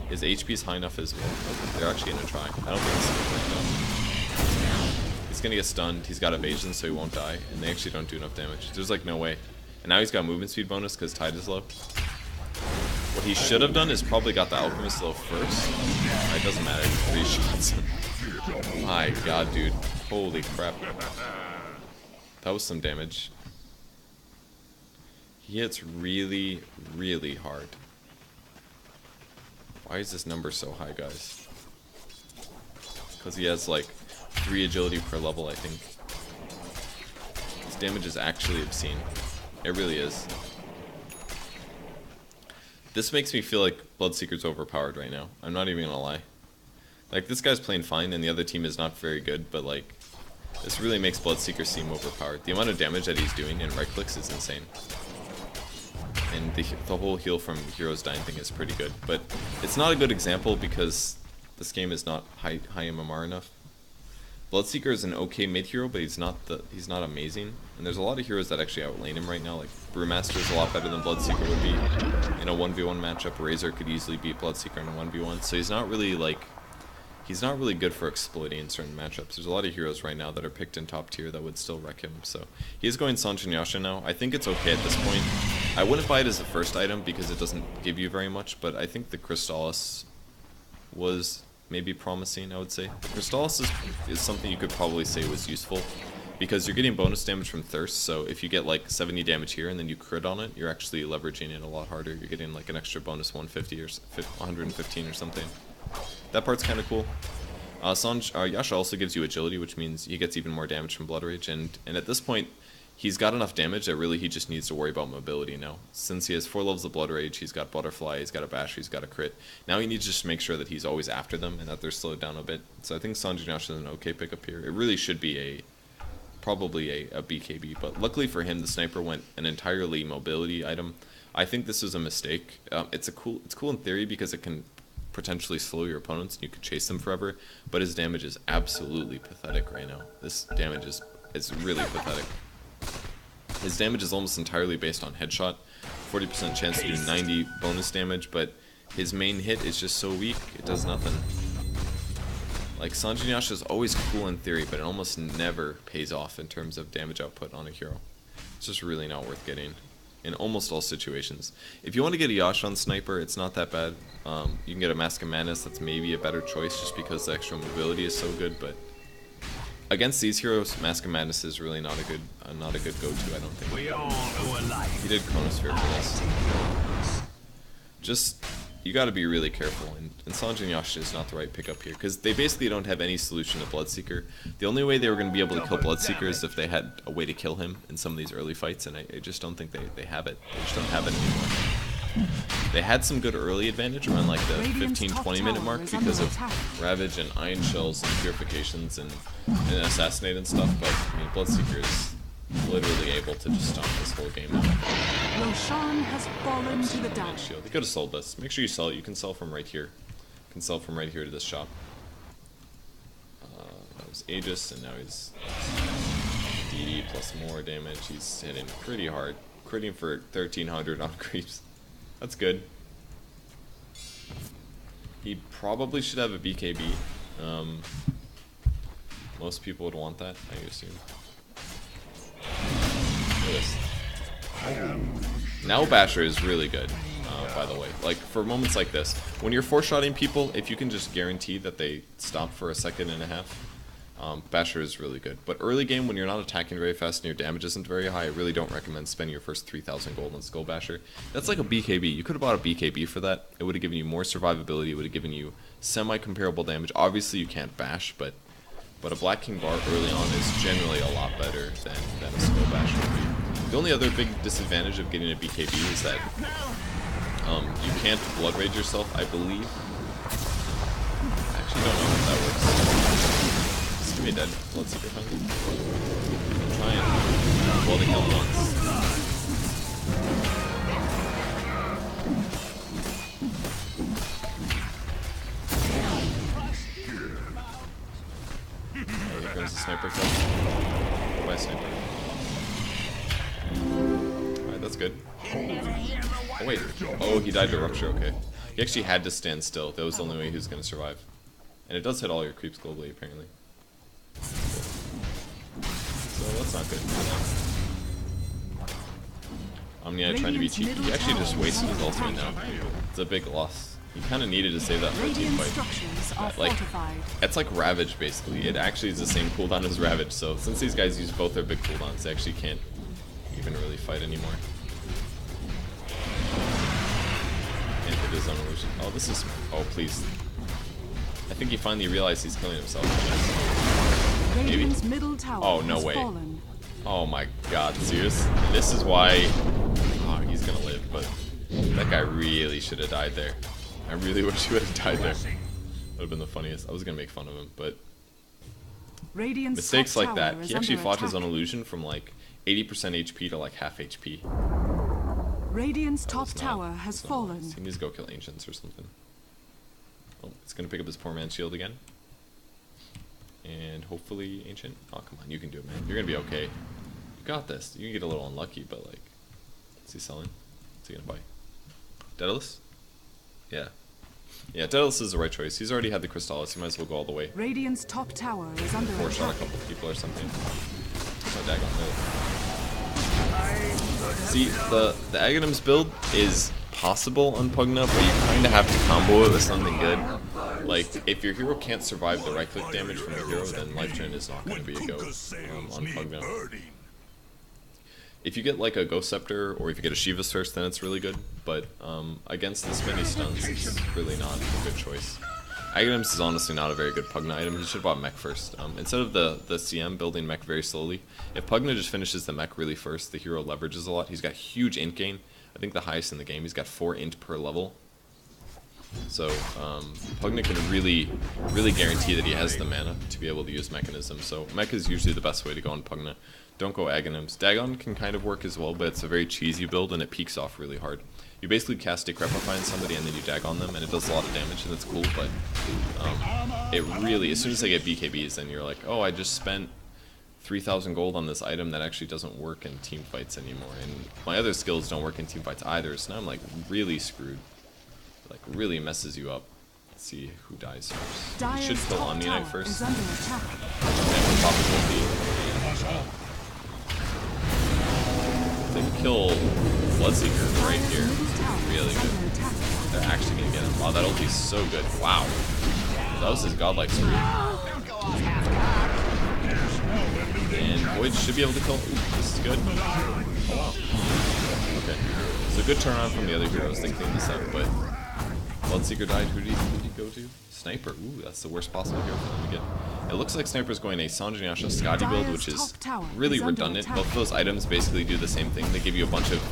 A: His HP is high enough as well. They're actually going to try. I don't think this is going to work out. He's going to get stunned. He's got evasion, so he won't die. And they actually don't do enough damage. There's like no way. And now he's got movement speed bonus because Tide is low. What he should have done is probably got the Alchemist low first. It doesn't matter. 3 shots. My god, dude. Holy crap. That was some damage. He hits really, really hard. Why is this number so high, guys? Because he has like 3 agility per level, I think. His damage is actually obscene. It really is. This makes me feel like Bloodseeker's overpowered right now. I'm not even gonna lie. Like, this guy's playing fine and the other team is not very good, but like, this really makes Bloodseeker seem overpowered. The amount of damage that he's doing in right clicks is insane. And the whole heal from heroes dying thing is pretty good. But it's not a good example because this game is not high MMR enough. Bloodseeker is an okay mid hero, but he's not amazing. And there's a lot of heroes that actually outlane him right now. Like Brewmaster is a lot better than Bloodseeker would be in a 1v1 matchup. Razor could easily beat Bloodseeker in a 1v1. So he's not really like good for exploiting in certain matchups. There's a lot of heroes right now that are picked in top tier that would still wreck him. So he's going Sanjin Yasha now. I think it's okay at this point. I wouldn't buy it as the first item because it doesn't give you very much, but I think the Crystallis was maybe promising, I would say. The Crystallis is something you could probably say was useful because you're getting bonus damage from Thirst, so if you get like 70 damage here and then you crit on it, you're actually leveraging it a lot harder. You're getting like an extra bonus 150 or 115 or something. That part's kind of cool. Yasha also gives you agility, which means he gets even more damage from Blood Rage, and at this point, he's got enough damage that really he just needs to worry about mobility now. Since he has 4 levels of Blood Rage, he's got Butterfly, he's got a Bash, he's got a crit. Now he needs to just make sure that he's always after them and that they're slowed down a bit. So I think Sanjin Yasha is an okay pickup here. It really should be probably a BKB, but luckily for him, the Sniper went an entirely mobility item. I think this was a mistake. It's cool in theory because it can potentially slow your opponents and you could chase them forever, but his damage is absolutely pathetic right now. This damage is really pathetic. His damage is almost entirely based on headshot, 40% chance to do 90 bonus damage, but his main hit is just so weak, it does nothing. Like, Sanjin Yasha is always cool in theory, but it almost never pays off in terms of damage output on a hero. It's just really not worth getting in almost all situations. If you want to get a Yasha on Sniper, it's not that bad. You can get a Mask of Madness, that's maybe a better choice just because the extra mobility is so good, but against these heroes, Mask of Madness is really not a good go-to, I don't think.
C: We all know alike.
A: He did Chronosphere for this. Just, you gotta be really careful, and Sanjin Yasha is not the right pickup here, because they basically don't have any solution to Bloodseeker. The only way they were going to be able to kill Bloodseeker is if they had a way to kill him in some of these early fights, and I just don't think they have it. They just don't have it anymore. They had some good early advantage around like the 15-20 minute mark because of Ravage and Iron Shells and Purifications and Assassinate and stuff, but I mean, Bloodseeker is literally able to just stop this whole game now.
B: Roshan has fallen to the dark.
A: Shield. They could have sold this. Make sure you sell it. You can sell from right here. You can sell from right here to this shop. That was Aegis, and now he's DD plus more damage. He's hitting pretty hard. Critting for 1300 on creeps. That's good. He probably should have a BKB. Most people would want that, I assume. Look at this. Now Basher is really good, by the way. Like, for moments like this, when you're four-shotting people, if you can just guarantee that they stop for a second and a half, Basher is really good. But early game, when you're not attacking very fast and your damage isn't very high, I really don't recommend spending your first 3,000 gold on Skull Basher. That's like a BKB. You could have bought a BKB for that. It would have given you more survivability. It would have given you semi-comparable damage. Obviously, you can't bash, but a Black King Bar early on is generally a lot better than a Skull Basher would be. The only other big disadvantage of getting a BKB is that you can't Blood Rage yourself, I believe. I actually don't know if that works. Just give me a dead Bloodseeker Hunger. Try and blow the kill once. Oh, here comes the sniper kill. Go by sniper. Alright, that's good. Oh wait. Oh, he died to Rupture, okay. He actually had to stand still. That was the only way he was going to survive. And it does hit all your creeps globally, apparently. So that's not good. Omnia trying to be cheeky. He actually just wasted his ultimate now. It's a big loss. You kind of needed to save that for a team fight. Like, it's like Ravage, basically. It actually is the same cooldown as Ravage, so since these guys use both their big cooldowns, they actually can't even really fight anymore. And it is on illusion. Oh, this is... Oh, please. I think he finally realized he's killing himself. Maybe? Oh, no way. Oh my god, serious? This is why... Oh, he's gonna live, but... That guy really should have died there. I really wish he would have died there. That would have been the funniest. I was gonna make fun of him, but... Mistakes like that. He actually fought his own illusion from like 80% HP to like half HP.
B: Radiant's top tower has fallen.
A: He needs to go kill Ancients or something. Oh, it's gonna pick up his poor man's shield again. And hopefully Ancient. Oh, come on, you can do it, man. You're gonna be okay. You got this. You can get a little unlucky, but like... What's he selling? What's he gonna buy? Daedalus? Yeah. Yeah, Daedalus is the right choice. He's already had the Crystallis. He might as well go all the way.
B: Radiant's top tower is under
A: Four shot a
B: attack.
A: couple people or something. Oh, Dagon, no. See, the Aghanims build is possible on Pugna, but you kind of have to combo it with something good. Like, if your hero can't survive the right click damage from your hero, then Life Gen is not going to be a go on Pugna. If you get like a Ghost Scepter, or if you get a Shiva's first, then it's really good. But against this many stuns, it's really not a good choice. Aghanims is honestly not a very good Pugna item. You should have bought mech first. Instead of the CM building mech very slowly, if Pugna just finishes the mech really first, the hero leverages a lot. He's got huge int gain. I think the highest in the game. He's got 4 int per level. So Pugna can really guarantee that he has the mana to be able to use Mechanism. So mech is usually the best way to go on Pugna. Don't go Aghanims. Dagon can kind of work as well, but it's a very cheesy build and it peaks off really hard. You basically cast Decrepify on somebody and then you Dagon them, and it does a lot of damage and it's cool, but it really, as soon as they get BKBs, then you're like, oh, I just spent 3,000 gold on this item that actually doesn't work in team fights anymore, and my other skills don't work in team fights either, so now I'm like really screwed. Like really messes you up. Let's see who dies first. You should kill Omni Knight first. And we'll pop his ulti. They can kill Bloodseeker right here. Really good. They're actually gonna get him. Wow, that ulti's so good. Wow. That was his godlike spree. And Void should be able to kill. Ooh, this is good. Oh wow. Okay. So good turnaround from the other heroes. They cleaned this up, but Bloodseeker died. Who did he go to? Sniper. Ooh, that's the worst possible hero for them to get. It looks like Sniper's going a Sanjinasha Skadi build, which is really redundant. Both of those items basically do the same thing. They give you a bunch of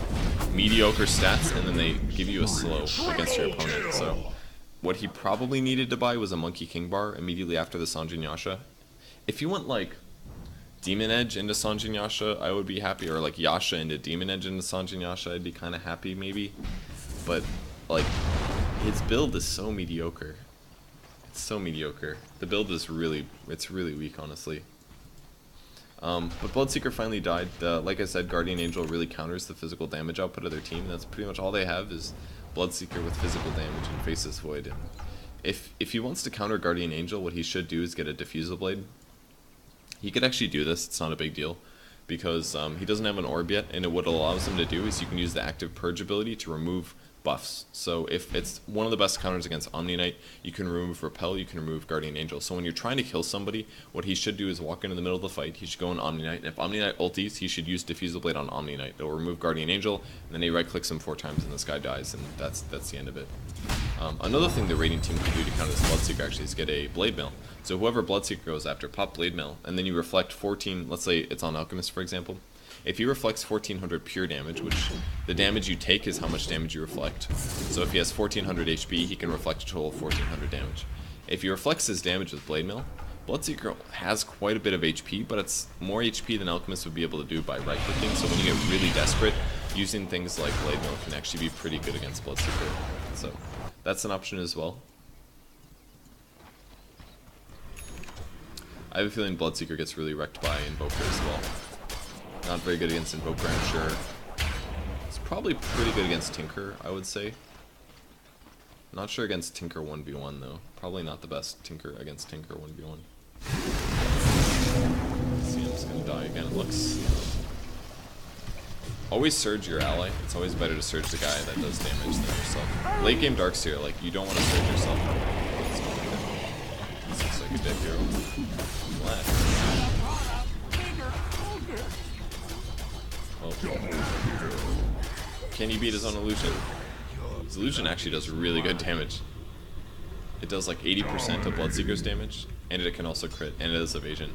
A: mediocre stats, and then they give you a slow against your opponent. So what he probably needed to buy was a Monkey King Bar immediately after the Sanjinasha. If you went like Demon Edge into Sanjinasha, I would be happy, or like Yasha into Demon Edge into Sanjinasha, I'd be kind of happy maybe. But like, his build is so mediocre. It's so mediocre. The build is really, it's really weak, honestly. But Bloodseeker finally died. Like I said, Guardian Angel really counters the physical damage output of their team. That's pretty much all they have is Bloodseeker with physical damage and Faceless Void. And if he wants to counter Guardian Angel, what he should do is get a Diffusal Blade. He could actually do this, it's not a big deal, because he doesn't have an orb yet, and what it allows him to do is you can use the active Purge ability to remove buffs. So if it's one of the best counters against Omni Knight, you can remove Repel, you can remove Guardian Angel. So when you're trying to kill somebody, what he should do is walk into the middle of the fight, he should go on Omni Knight, and if Omni Knight ulties, he should use Diffusal Blade on Omni Knight. It'll remove Guardian Angel, and then he right-clicks him 4 times and this guy dies, and that's the end of it. Another thing the Radiant team can do to counter this Bloodseeker actually is get a Blade Mail. So whoever Bloodseeker goes after, pop Blade Mail, and then you reflect 14, let's say it's on Alchemist for example. If he reflects 1400 pure damage, which the damage you take is how much damage you reflect. So if he has 1400 HP, he can reflect a total of 1400 damage. If he reflects his damage with Blade Mail, Bloodseeker has quite a bit of HP, but it's more HP than Alchemist would be able to do by right-clicking, so when you get really desperate, using things like Blade Mail can actually be pretty good against Bloodseeker. So that's an option as well. I have a feeling Bloodseeker gets really wrecked by Invoker as well. Not very good against Invoker, I'm sure. It's probably pretty good against Tinker, I would say. Not sure against Tinker 1v1 though. Probably not the best Tinker against Tinker 1v1. See, I'm just gonna die again, it looks. Always surge your ally. It's always better to surge the guy that does damage than yourself. Late game Darkseer, like, you don't want to surge yourself. This looks like a dead hero. Flat. Oh. Can he beat his own illusion? His illusion actually does really good damage. It does like 80% of Bloodseeker's damage, and it can also crit, and it is evasion.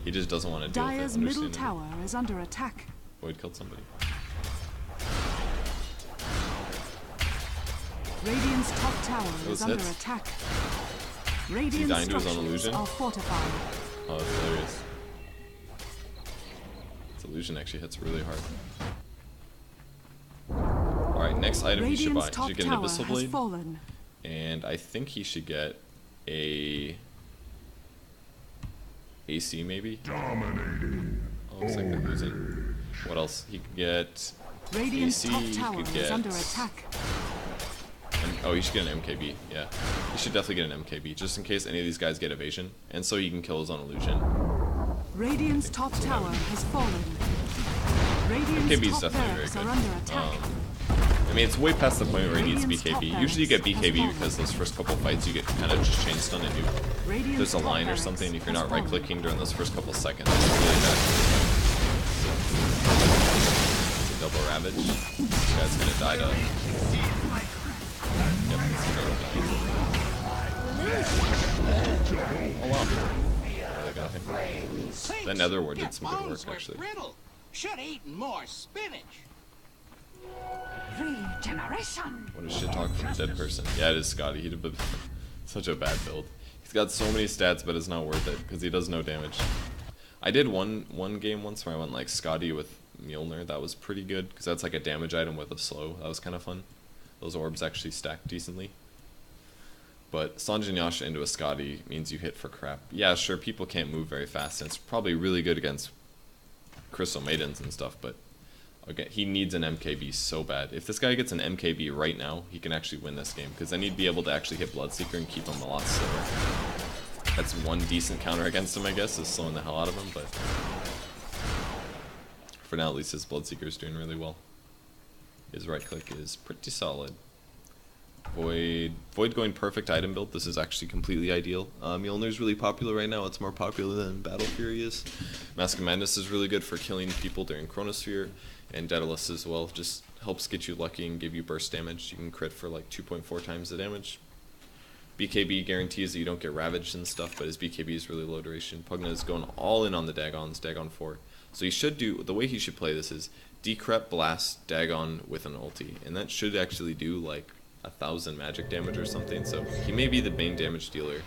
A: He just doesn't want to deal with it.
B: Dire's middle tower is under attack.
A: Void killed somebody.
B: Radiant's top tower is under attack. Radiant
A: dying to his own
B: structures
A: illusion?
B: are fortified.
A: Oh, that's hilarious. This illusion actually hits really hard. Alright, next item he should buy. He should get an Abyssal Blade.
B: Fallen.
A: And I think he should get a AC maybe?
D: Dominating.
A: Oh, looks like they're losing. What else? He could get
B: Radiant's
A: AC,
B: top
A: he
B: tower
A: could
B: is
A: get
B: under attack.
A: Oh, he should get an MKB, yeah. He should definitely get an MKB, just in case any of these guys get evasion, and so he can kill his own illusion.
B: Radiant's top tower has fallen.
A: MKB is
B: Radiant's top
A: definitely very
B: barracks
A: good.
B: are under attack.
A: I mean, it's way past the point where he needs
B: Radiant's top
A: BKB. Usually you get
B: barracks has
A: BKB
B: fallen.
A: because those first couple fights you get kind of just chain stun and you,
B: Radiant's
A: there's a
B: top
A: line or
B: barracks
A: something, if you're
B: has
A: not
B: fallen.
A: right-clicking during those first couple seconds, it's really bad. It's a double Ravage. This guy's gonna die to... Yep, it's a double. Oh wow. Yeah, they got him. The Nether Ward did some good work, actually.
C: Should eat more spinach.
B: Regeneration.
A: What a shit talk from a dead person. Yeah, it is Scotty. He'd have been such a bad build. He's got so many stats, but it's not worth it because he does no damage. I did one game once where I went like Scotty with Mjolnir. That was pretty good because that's like a damage item with a slow. That was kind of fun. Those orbs actually stacked decently. But Sanjin Yasha into a Scotty means you hit for crap. Yeah, sure, people can't move very fast, and it's probably really good against Crystal Maidens and stuff, but okay, he needs an MKB so bad. If this guy gets an MKB right now, he can actually win this game, because then he'd be able to actually hit Bloodseeker and keep him a lot slower. That's one decent counter against him, I guess, is slowing the hell out of him, but for now at least his Bloodseeker's doing really well. His right click is pretty solid. Void going perfect item build. This is actually completely ideal. Mjolnir's really popular right now. It's more popular than Battle Fury is. Mask of Madness is really good for killing people during Chronosphere, and Daedalus as well. Just helps get you lucky and give you burst damage. You can crit for like 2.4 times the damage. BKB guarantees that you don't get ravaged and stuff, but his BKB is really low duration. Pugna is going all in on the Dagons, Dagon 4. So he should do, the way he should play this is Decrep, Blast, Dagon with an ulti, and that should actually do like 1,000 magic damage or something, so he may be the main damage dealer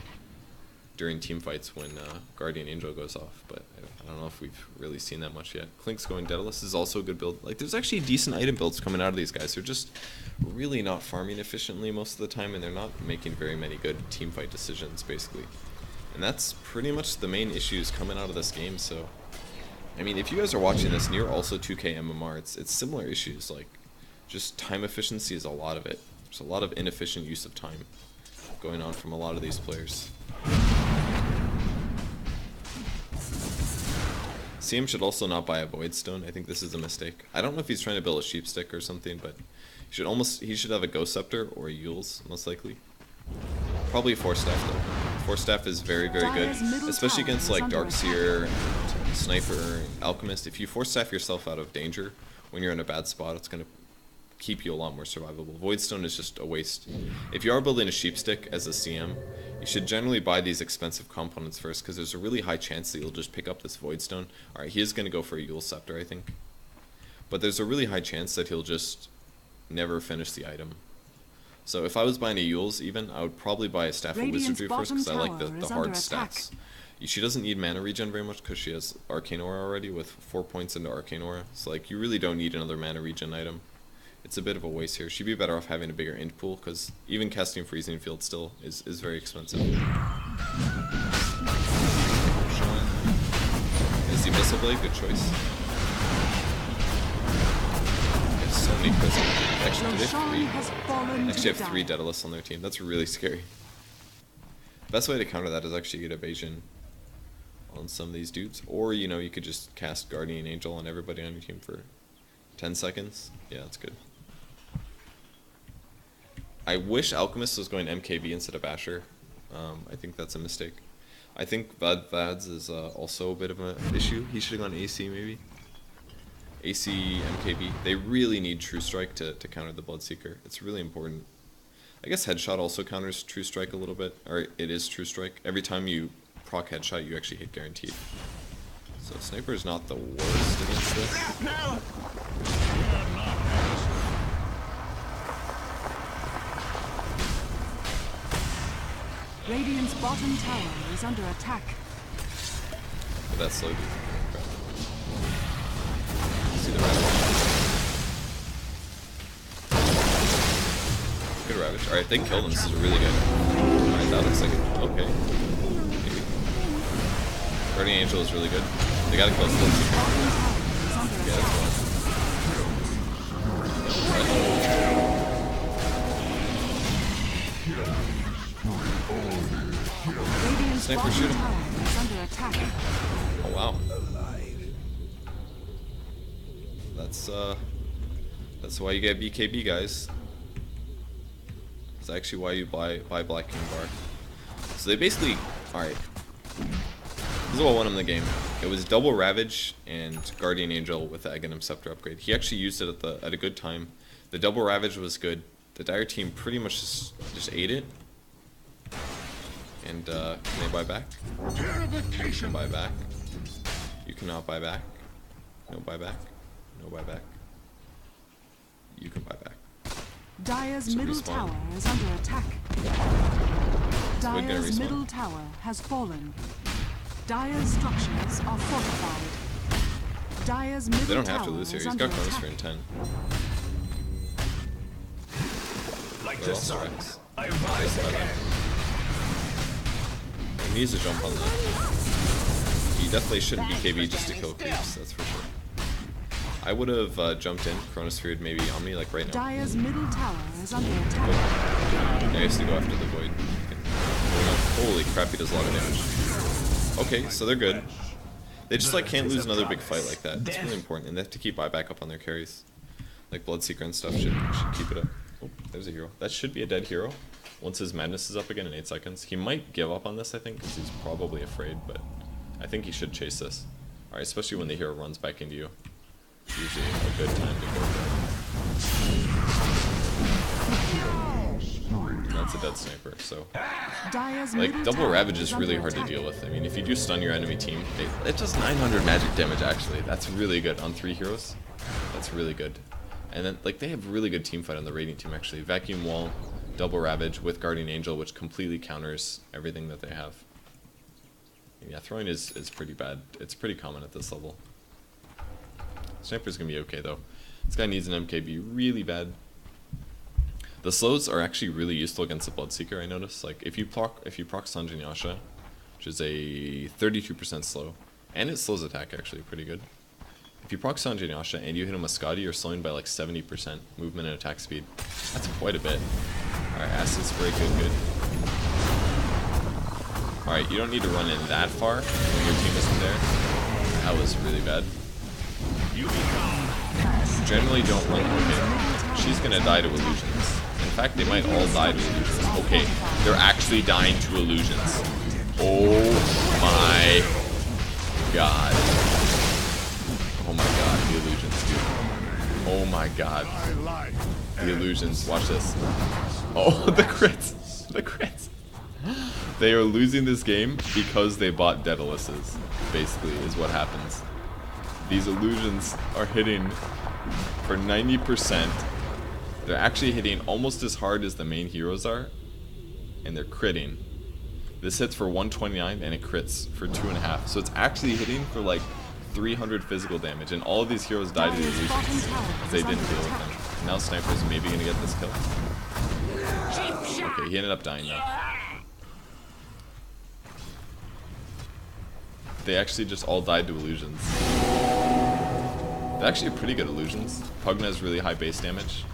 A: during team fights when Guardian Angel goes off, but I don't know if we've really seen that much yet. Clink's going Daedalus is also a good build. Like, there's actually decent item builds coming out of these guys. They're just really not farming efficiently most of the time, and they're not making very many good team fight decisions, basically. And that's pretty much the main issues coming out of this game, so I mean, if you guys are watching this and you're also 2K MMR, it's similar issues. Like, just time efficiency is a lot of it. There's a lot of inefficient use of time going on from a lot of these players. CM should also not buy a Void Stone. I think this is a mistake. I don't know if he's trying to build a sheep stick or something, but he should have a Ghost Scepter or a Yule's, most likely. Probably 4-staff though. 4-staff is very, very good, especially against like Darkseer, Sniper, Alchemist. If you 4-staff yourself out of danger when you're in a bad spot, it's gonna keep you a lot more survivable. Voidstone is just a waste. If you are building a sheep stick as a CM, you should generally buy these expensive components first, because there's a really high chance that you'll just pick up this Voidstone. Alright, he is going to go for a Yule Scepter, I think. But there's a really high chance that he'll just never finish the item. So if I was buying a Yule's even, I would probably buy a Staff of Wizardry first, because I like the hard stats. She doesn't need mana regen very much because she has Arcane Aura already with 4 points into Arcane Aura. So like, you really don't need another mana regen item. It's a bit of a waste here. She'd be better off having a bigger int pool, because even casting Freezing Field still is very expensive. Is he Missile Blade? Good choice. There's so many prisons. Actually, they have 3 Daedalus on their team. That's really scary. Best way to counter that is actually get evasion on some of these dudes. Or, you know, you could just cast Guardian Angel on everybody on your team for 10 seconds. Yeah, that's good. I wish Alchemist was going MKB instead of Asher. I think that's a mistake. I think vods is also a bit of an issue. He should have gone AC maybe. AC, MKB. They really need True Strike to counter the Bloodseeker. It's really important. I guess Headshot also counters True Strike a little bit. Or it is True Strike. Every time you proc Headshot, you actually hit guaranteed. So Sniper is not the worst against this.
B: Radiant's bottom tower is under attack.
A: But that's slow, dude. See the Ravage. Good Ravage. Alright, they can kill them. This is really good. Alright, that looks like it. Okay. Maybe. Guardian Angel is really good. They gotta kill Slip. Yeah, that's one. Sniper, shoot him. Oh wow. That's why you get BKB, guys. That's actually why you buy Black King Bar. So they basically, alright. This is what won him the game. It was double Ravage and Guardian Angel with the Aghanim Scepter upgrade. He actually used it at a good time. The double Ravage was good. The Dire team pretty much just ate it. And can they buy back? You can buy back. You cannot buy back. No buyback. No buyback. You can buy back.
B: Dire's middle tower is under attack. Dire's middle tower has fallen. Dire's structures are fortified. Dire's middle tower.
A: They don't have to lose here. He's got Chronosphere in 10.
C: Like the sun, I rise again.
A: He needs to jump on that. He definitely shouldn't BKB just to kill creeps, that's for sure. I would have jumped in, Chronosphere maybe Omni, like right now.
B: Dire's middle tower is under attack.
A: I used to go after the Void. Holy crap, he does a lot of damage. Okay, so they're good. They just like can't lose another big fight like that. It's really important, and they have to keep buyback up on their carries. Like Bloodseeker and stuff should keep it up. Oh, there's a hero. That should be a dead hero. Once his madness is up again in 8 seconds. He might give up on this, I think, because he's probably afraid, but I think he should chase this. Alright, especially when the hero runs back into you. It's usually a good time to go for it. That's a dead sniper, so... Like, double Ravage is really hard to deal with. I mean, if you do stun your enemy team, it does 900 magic damage, actually. That's really good on 3 heroes. That's really good. And then, like, they have really good team fight on the Radiant team, actually. Vacuum Wall, double Ravage with Guardian Angel, which completely counters everything that they have. And yeah, throwing is pretty bad. It's pretty common at this level. Sniper's gonna be okay though. This guy needs an MKB really bad. The slows are actually really useful against the Bloodseeker, I noticed. Like if you proc Sanjin Yasha, which is a 32% slow, And it slows attack actually pretty good. If you proc on Inuyasha and you hit him with Scotty, you're slowing by like 70% movement and attack speed. That's quite a bit. Alright, acid spray, good. Alright, you don't need to run in that far when your team isn't there. That was really bad. Generally don't run. Okay, she's gonna die to illusions. In fact, they might all die to illusions. Okay, they're actually dying to illusions. Oh my god. Oh my god, the illusions, dude. Oh my god. The illusions, watch this. Oh, the crits. The crits. They are losing this game because they bought Daedaluses, basically, is what happens. These illusions are hitting for 90%. They're actually hitting almost as hard as the main heroes are, and they're critting. This hits for 129 and it crits for 2.5. So it's actually hitting for like 300 physical damage, and all of these heroes died to the illusions because they didn't deal with them. Now Sniper's maybe gonna get this kill. Okay, he ended up dying though. They actually just all died to illusions. They're actually pretty good illusions. Pugna has really high base damage.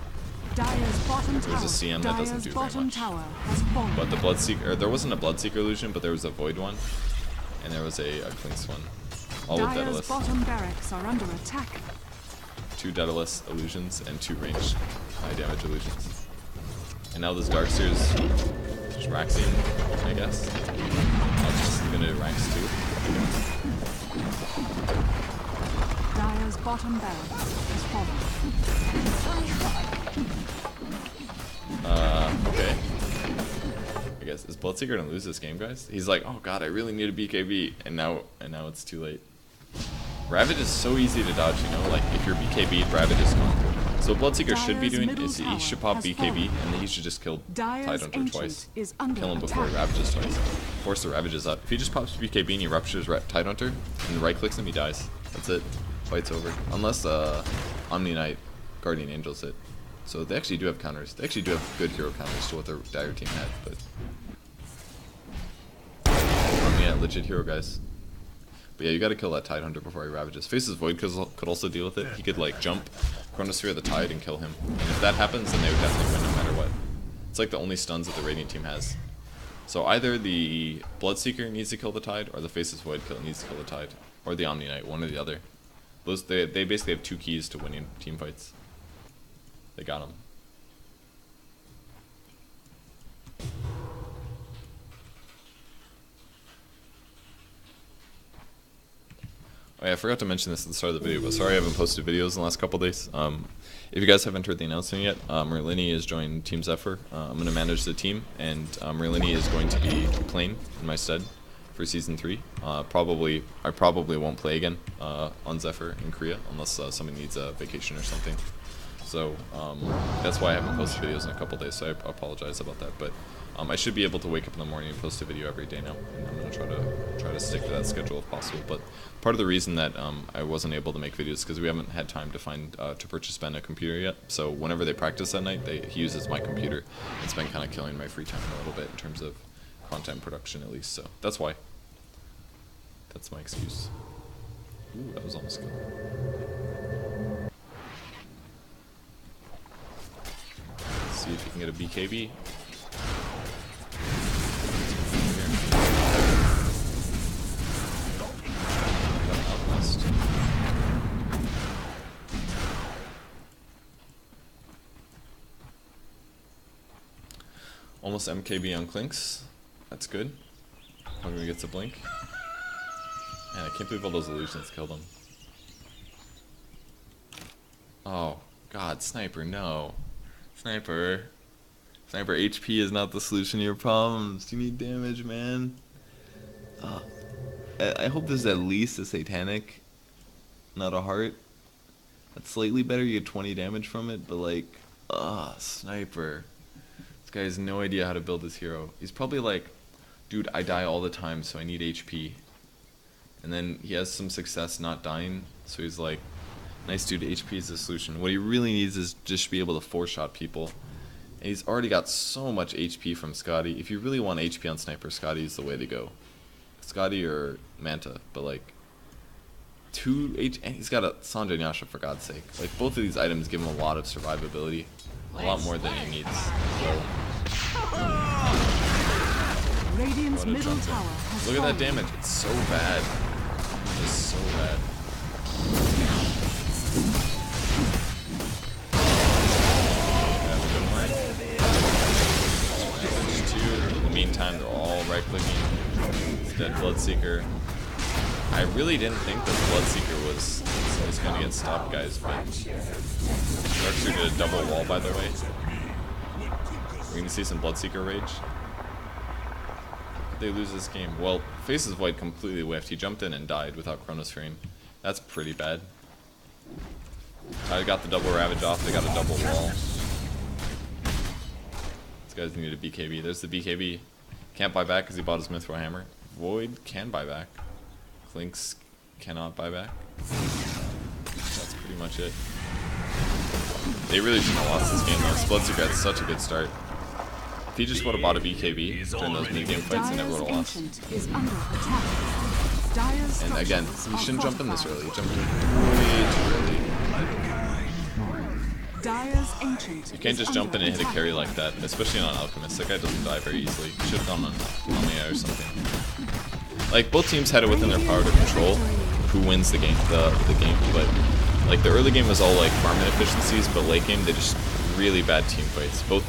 A: There's a CM that doesn't do very much. But the Bloodseeker, or there wasn't a Bloodseeker illusion, but there was a Void one. And there was a Clinks one. All with Daedalus.
B: Bottom barracks are under attack.
A: 2 Daedalus illusions and 2 ranged high damage illusions. And now this Darkseer's just Raxing, I guess. I'm just gonna Rax too.
B: Dire's bottom barracks is falling.
A: Okay. I guess is Bloodseeker gonna lose this game, guys? He's like, oh god, I really need a BKB, and now it's too late. Ravage is so easy to dodge, you know. Like if you're BKB'd, Ravage is gone. So what Bloodseeker should be doing is he should pop BKB, and then he should just kill Tidehunter twice. Kill him before he Ravages twice. Force the Ravages up. If he just pops BKB and he ruptures Tidehunter and right clicks him, he dies. That's it. Fight's over. Unless Omni Knight Guardian Angels it. So they actually do have counters. They actually do have good hero counters to what their dire team had, but yeah, legit hero guys. But yeah, you gotta kill that Tidehunter before he Ravages. Faces Void could also deal with it. He could like jump, Chronosphere the Tide, and kill him. And if that happens, then they would definitely win no matter what. It's like the only stuns that the Radiant team has. So either the Bloodseeker needs to kill the Tide, or the Faces Void needs to kill the Tide, or the Omni Knight, one or the other. Those they basically have 2 keys to winning team fights. They got him. Oh yeah, I forgot to mention this at the start of the video, but sorry I haven't posted videos in the last couple days. If you guys haven't heard the announcement yet, Merlini is joining Team Zephyr. I'm going to manage the team, and Merlini is going to be playing in my stead for Season 3. I probably won't play again on Zephyr in Korea, unless somebody needs a vacation or something. So that's why I haven't posted videos in a couple days, so I apologize about that. But I should be able to wake up in the morning and post a video every day now, and I'm going to try to stick to that schedule if possible. But part of the reason that I wasn't able to make videos is because we haven't had time to find to purchase Ben a computer yet. So whenever they practice that night, he uses my computer. It's been kind of killing my free time a little bit in terms of content production, at least. So that's why. That's my excuse. Ooh, that was almost good. Let's see if you can get a BKB. Almost MKB on Clinks. That's good. Hungry gets a blink. Man, I can't believe all those illusions killed him. Oh, God, Sniper, no. Sniper, HP is not the solution to your problems. You need damage, man. I hope this is at least a Satanic, not a heart. That's slightly better, you get 20 damage from it, but like, Sniper. This guy has no idea how to build his hero. He's probably like, dude, I die all the time, so I need HP. And then he has some success not dying, so he's like, nice dude, HP is the solution. What he really needs is just be able to 4-shot people. And he's already got so much HP from Scotty. If you really want HP on Sniper, Scotty is the way to go. Scotty or Manta, but like, and he's got a Sanjo and Yasha, for God's sake. Like, both of these items give him a lot of survivability. A lot more than he needs. So,
B: Radiant's
A: what a
B: middle
A: jump in.
B: tower has
A: Look at
B: fallen.
A: that damage. It's so bad. It's so bad. In the meantime, they're all right-clicking. Dead Bloodseeker. I really didn't think that Bloodseeker was going to get stopped, guys, but Darkseer did a double wall, by the way. We're going to see some Bloodseeker rage. They lose this game. Well, Face's Void completely whiffed. He jumped in and died without Chronosphering. That's pretty bad. I got the double Ravage off. They got a double wall. These guys need a BKB. There's the BKB. Can't buy back because he bought his Mithril Hammer. Void can buy back. Clinks cannot buy back. That's pretty much it. They really shouldn't have lost this game though. Bloodseeker had such a good start. If he just would have bought a BKB during those mid-game fights, he never would have lost.
B: Is under attack. Dire's
A: And again,
B: structures
A: he
B: are
A: shouldn't jump in this
B: fortified.
A: early. He jumped in way too early.
B: Dire's ancient.
A: You can't just jump in and hit a carry like that, especially on Alchemist. That guy doesn't die very easily. He should have gone on Omnia or something. Like, both teams had it within their power to control who wins the game, the game, but like the early game was all like farm inefficiencies, but late game they just really bad team fights. Both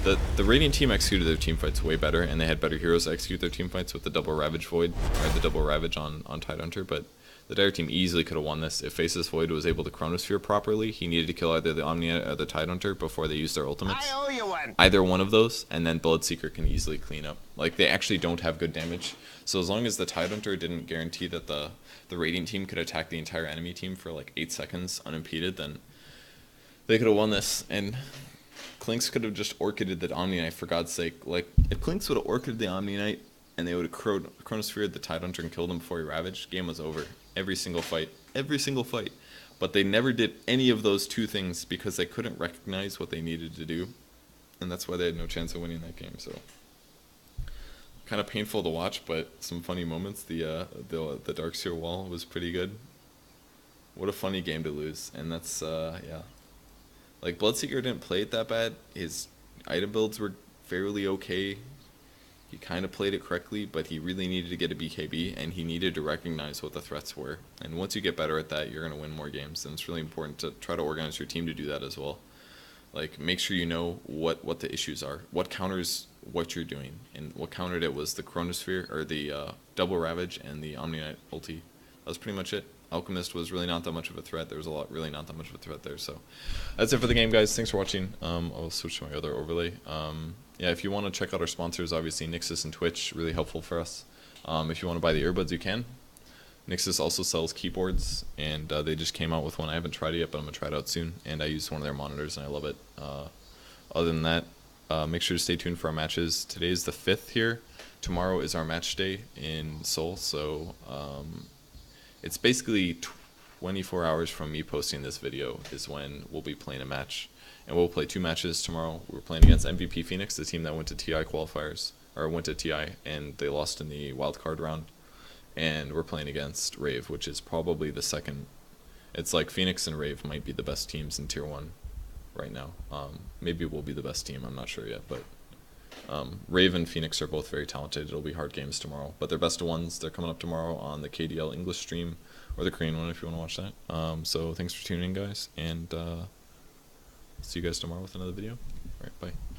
A: the Radiant team executed their team fights way better, and they had better heroes to execute their team fights with the double Ravage Void, or the double Ravage on Tidehunter, but the Dire team easily could have won this if Faceless Void was able to Chronosphere properly. He needed to kill either the Omnia or the Tidehunter before they used their ultimates.
C: I owe you one.
A: Either one of those, and then Bloodseeker can easily clean up. Like, they actually don't have good damage. So as long as the Tidehunter didn't guarantee that the Radiant team could attack the entire enemy team for like 8 seconds unimpeded, then they could have won this. And Clinks could have just Orchided the Omni Knight, for God's sake. Like, if Clinks would have Orchided the Omni Knight and they would have Chronosphered the Tidehunter and killed him before he Ravaged, game was over. Every single fight. Every single fight. But they never did any of those two things because they couldn't recognize what they needed to do. And that's why they had no chance of winning that game, so kind of painful to watch, but some funny moments. The Darkseer wall was pretty good. What a funny game to lose, and that's yeah. Like, Bloodseeker didn't play it that bad. His item builds were fairly okay. He kind of played it correctly, but he really needed to get a BKB, and he needed to recognize what the threats were. And once you get better at that, you're going to win more games, and it's really important to try to organize your team to do that as well. Like, make sure you know what the issues are, what counters what you're doing, and what countered it was the Chronosphere, or the double Ravage and the Omni Knight ulti. That was pretty much it. Alchemist was really not that much of a threat. There was really not that much of a threat there. So that's it for the game, guys. Thanks for watching. I'll switch to my other overlay. Yeah, if you want to check out our sponsors, obviously Nixus and Twitch, really helpful for us. If you want to buy the earbuds, you can. Nixus also sells keyboards, and they just came out with one. I haven't tried it yet, but I'm going to try it out soon. And I use one of their monitors, and I love it. Other than that, make sure to stay tuned for our matches. Today is the 5th here. Tomorrow is our match day in Seoul, so it's basically 24 hours from me posting this video is when we'll be playing a match. And we'll play 2 matches tomorrow. We're playing against MVP Phoenix, the team that went to TI qualifiers, or went to TI, and they lost in the wildcard round. And we're playing against Rave, which is probably the second. It's like Phoenix and Rave might be the best teams in Tier 1 right now. Maybe we'll be the best team, I'm not sure yet, but Rave and Phoenix are both very talented. It'll be hard games tomorrow, but they're best of ones. They're coming up tomorrow on the KDL English stream, or the Korean one if you want to watch that. So thanks for tuning in, guys, and see you guys tomorrow with another video. Alright, bye.